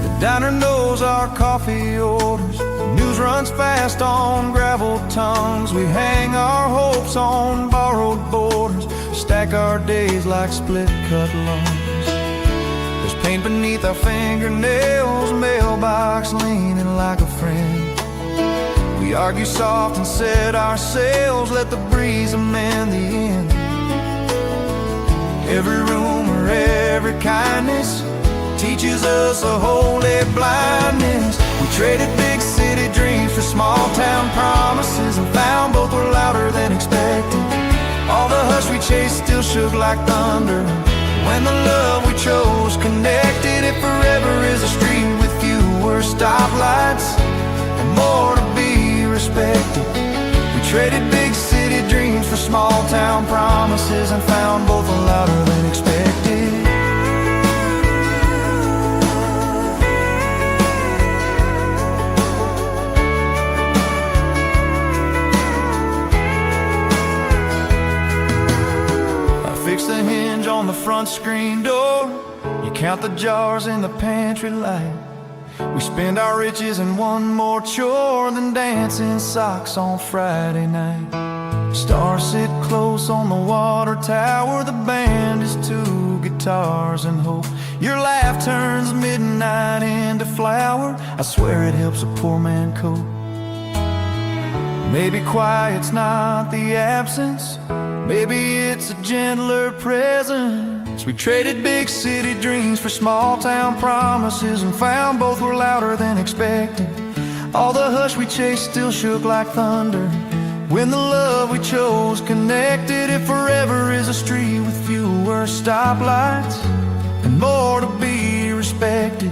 The diner knows our coffee orders, the news runs fast on gravel tongues. We hang our hopes on borrowed borders, stack our days like split-cut lungs. There's paint beneath our fingernails, mailbox leaning like a friend. We argue soft and set our sails, let the breeze amend the end. Every rumor, every kindness teaches us a holy blindness. We traded big city dreams for small town promises, and found both were louder than expected. All the hush we chased still shook like thunder, when the love we chose connected. If forever is a street with fewer stoplights and more to be respected, we traded big city dreams for small town promises, and found both were louder than expected. Fix the hinge on the front screen door, you count the jars in the pantry light. We spend our riches in one more chore than dancing socks on Friday night. Stars sit close on the water tower, the band is two guitars and hope. Your laugh turns midnight into flower, I swear it helps a poor man cope. Maybe quiet's not the absence, maybe it's a gentler presence. We traded big city dreams for small town promises, and found both were louder than expected. All the hush we chased still shook like thunder, when the love we chose connected. If forever is a street with fewer stoplights and more to be respected,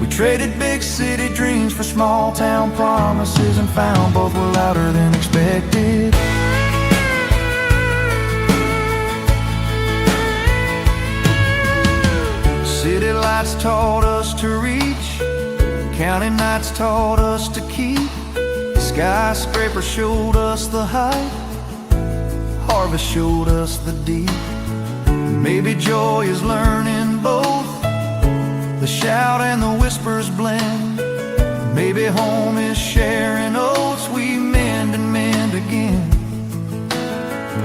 we traded big city dreams for small town promises, and found both were louder than expected. City lights taught us to reach, county nights taught us to keep. Skyscraper showed us the height, harvest showed us the deep. Maybe joy is learning both, the shout and the whispers blend. Maybe home is sharing oats, we mend and mend again.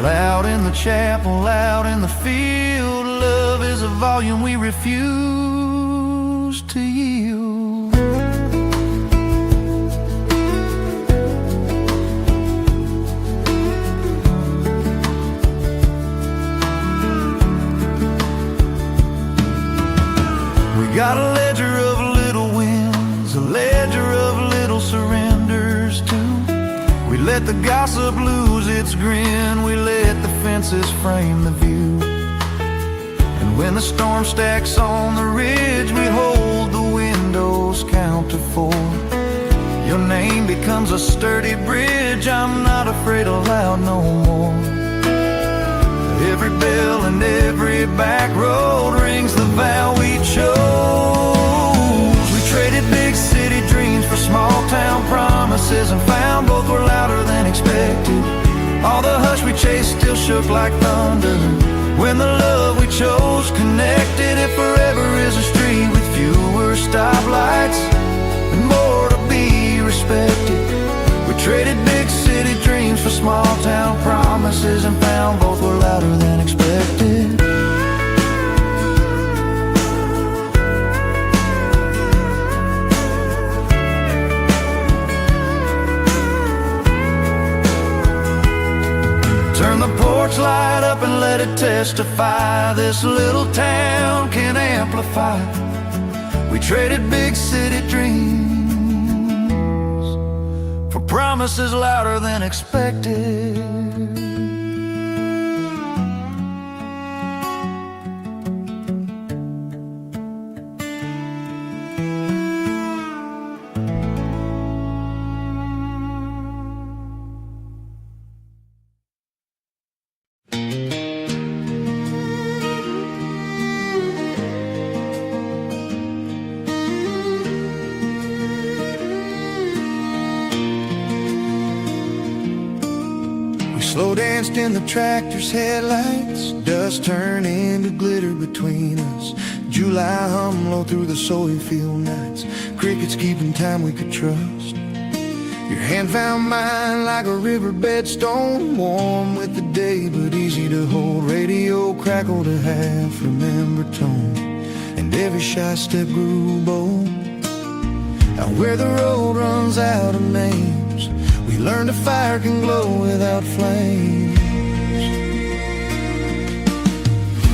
Loud in the chapel, loud in the field, love is a volume we refuse to yield. We got a ledger of little wins, a ledger of little surrenders too. We let the gossip lose its grin, we let the fences frame the view. And when the storm stacks on the ridge, we hold the windows, count to 4. Your name becomes a sturdy bridge, I'm not afraid aloud no more. Every bell and every back road rings the vow we chose. We traded big city dreams for small town promises, and found both were louder than expected. All the hush we chased still shook like thunder, when the love we chose connected. If forever is a street with fewer stoplights and more to be respected, we traded big city dreams for small town promises, and found both were louder than expected. up and let it testify. This little town can amplify. We traded big city dreams for promises louder than expected. Slow danced in the tractor's headlights, dust turned into glitter between us. July hum low through the sowing field nights, crickets keeping time we could trust. Your hand found mine like a riverbed stone, warm with the day but easy to hold. Radio crackled a half remembered tone, and every shy step grew bold. Now where the road runs out of names, we learned a fire can glow without flames.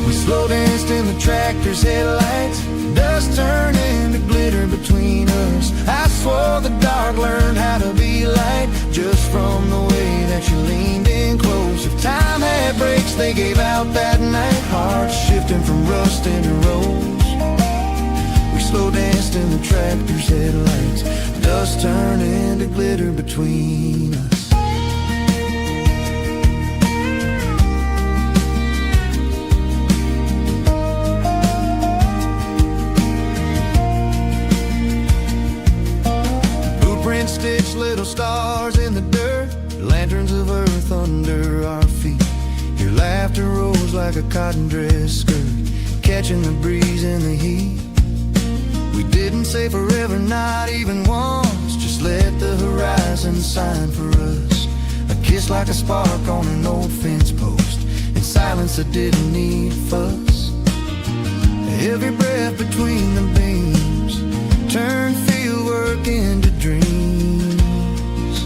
We slow danced in the tractor's headlights, dust turned into glitter between us. I swore the dark learned how to be light, just from the way that you leaned in close. If time had brakes they gave out that night, hearts shifting from rust into rose. We slow danced in the tractor's headlights, dust turned into glitter between us. Blueprints stitched little stars in the dirt, lanterns of earth under our feet. Your laughter rose like a cotton dress skirt, catching the breeze in the heat. We didn't say forever, not even once, just let the horizon sign for us. A kiss like a spark on an old fence post, in silence that didn't need fuss. Every breath between the beams turned field work into dreams.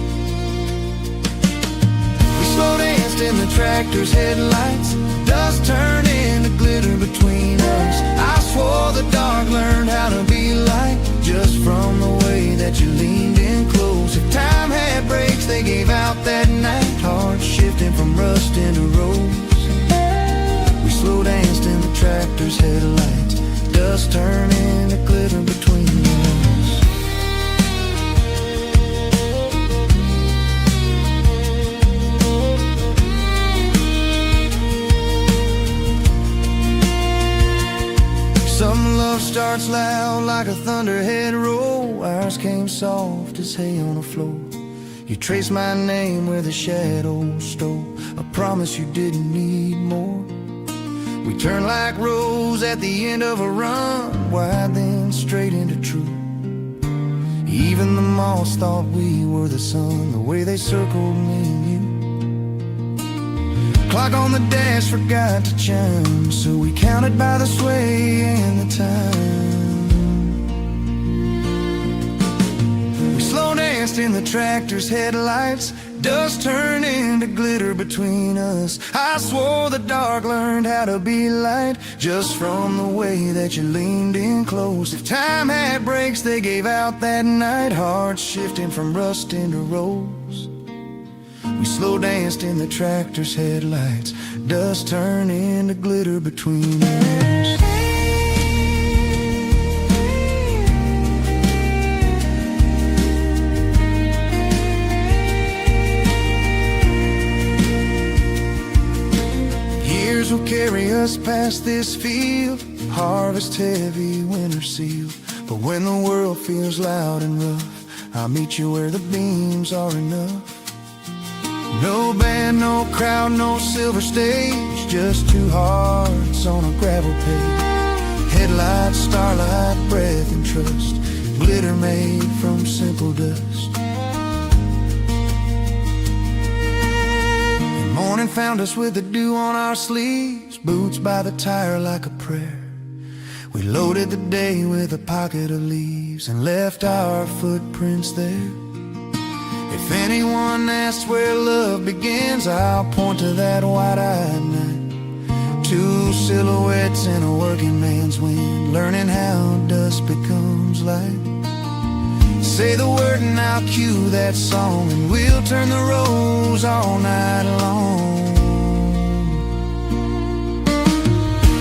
We slow danced in the tractor's headlights, dust turned into glitter between us. I swore the dark learned how to be light, just from the way that you leaned in close. If time had brakes they gave out that night, hearts shifting from rust into rose. We slow danced in the tractor's headlights, dust turned into glitter between us. Some love starts loud like a thunderhead roll, ours came soft as hay on the floor. You traced my name where the shadows stole, a promise you didn't need more. We turned like rows at the end of a run, wide then straight into truth. Even the moths thought we were the sun, the way they circled me and you. Clock on the dash forgot to chime, so we counted by the sway and the time. We slow danced in the tractor's headlights, dust turned into glitter between us. I swore the dark learned how to be light, just from the way that you leaned in close. If time had brakes they gave out that night, hearts shifting from rust into rose. We slow danced in the tractor's headlights, dust turned into glitter between us. Years will carry us past this field, harvest heavy, winter sealed. But when the world feels loud and rough, I'll meet you where the beams are enough. No band, no crowd, no silver stage, just two hearts on a gravel page. Headlights, starlight, breath and trust, glitter made from simple dust. The morning found us with the dew on our sleeves, boots by the tire like a prayer. We loaded the day with a pocket of leaves and left our footprints there. If anyone asks where love begins, I'll point to that wide-eyed night silhouettes in a working man's wind, learning how dust becomes light. Say the word and I'll cue that song, and we'll turn the rows all night long.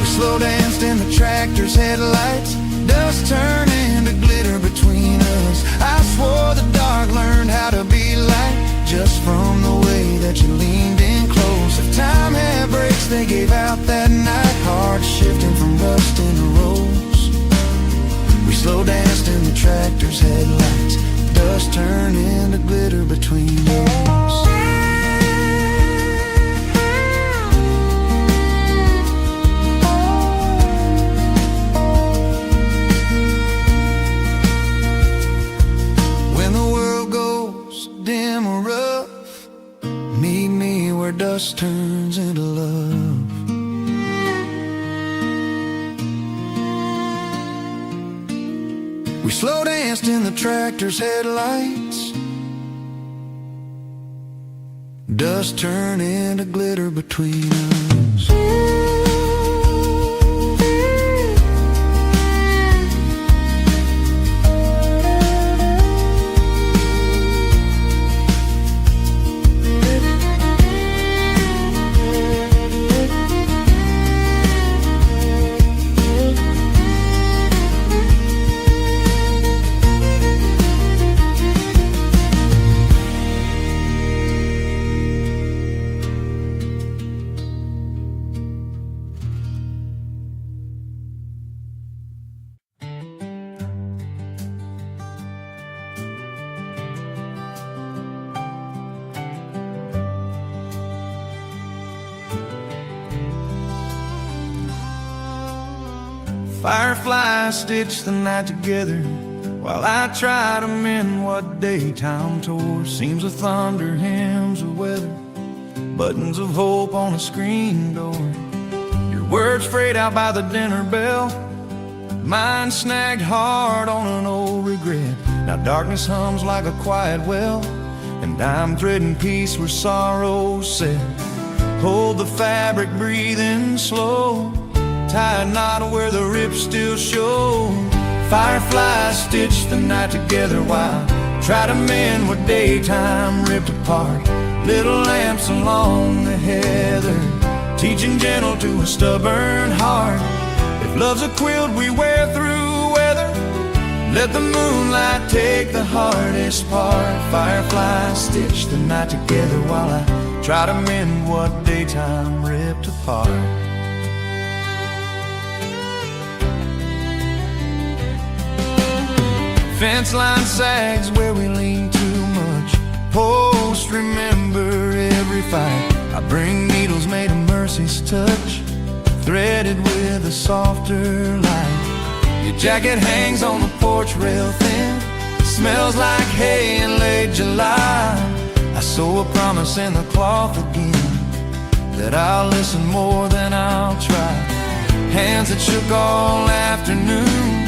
We slow danced in the tractor's headlights, dust turning to glitter between us. I swore the dark learned how to be light, just from the way that you leaned in close. If time had brakes they gave out that night, hearts shifting from rust into rose. We slow danced in the tractor's headlights, dust turning to glitter between us. When the world goes dim or rough, meet me where dust turns into love. We slow danced in the tractor's headlights, dust turning to glitter between us. Fireflies stitch the night together, while I try to mend what daytime tore. Seams of thunder, hymns of weather, buttons of hope on a screen door. Your words frayed out by the dinner bell, mine snagged hard on an old regret. Now darkness hums like a quiet well, and I'm threading peace where sorrow's set. Hold the fabric breathing slow, tie a knot where the rips still show. Fireflies stitch the night together while try to mend what daytime ripped apart. Little lamps along the heather, teaching gentle to a stubborn heart. If love's a quilt we wear through weather, let the moonlight take the hardest part. Fireflies stitch the night together while I try to mend what daytime ripped apart. Fence line sags where we lean too much, posts remember every fight. I bring needles made of mercy's touch, threaded with a softer light. Your jacket hangs on the porch rail thin, smells like hay in late July. I sew a promise in the cloth again, that I'll listen more than I'll try. Hands that shook all afternoon,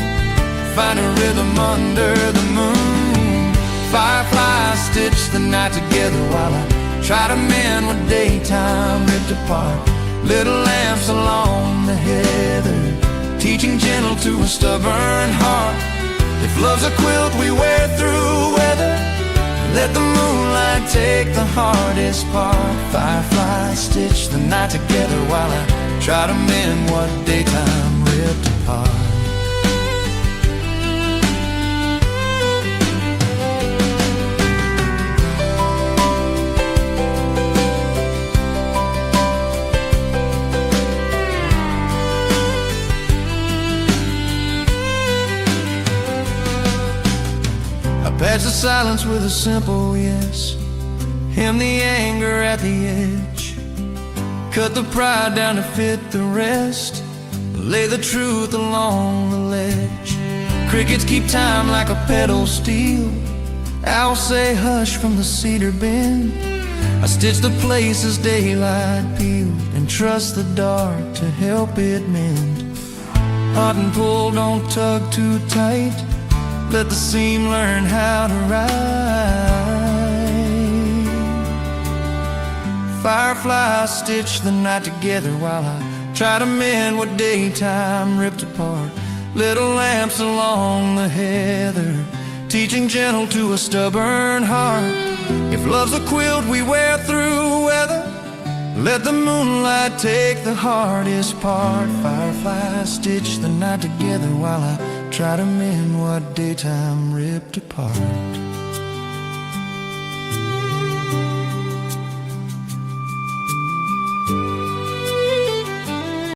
find a rhythm under the moon. Fireflies stitch the night together while I try to mend what daytime ripped apart. Little lamps along the heather, teaching gentle to a stubborn heart. If love's a quilt we wear through weather, let the moonlight take the hardest part. Fireflies stitch the night together while I try to mend what daytime ripped apart. Patch the silence with a simple yes, hem the anger at the edge, cut the pride down to fit the rest, lay the truth along the ledge. Crickets keep time like a pedal steel, owls say hush from the cedar bend. I stitch the places daylight peeled, and trust the dark to help it mend. Hot and pull, don't tug too tight, let the seam learn how to ride. Fireflies stitch the night together while I try to mend what daytime ripped apart. Little lamps along the heather, teaching gentle to a stubborn heart. If love's a quilt we wear through weather, let the moonlight take the hardest part. Fireflies stitch the night together while I try to mend what daytime ripped apart.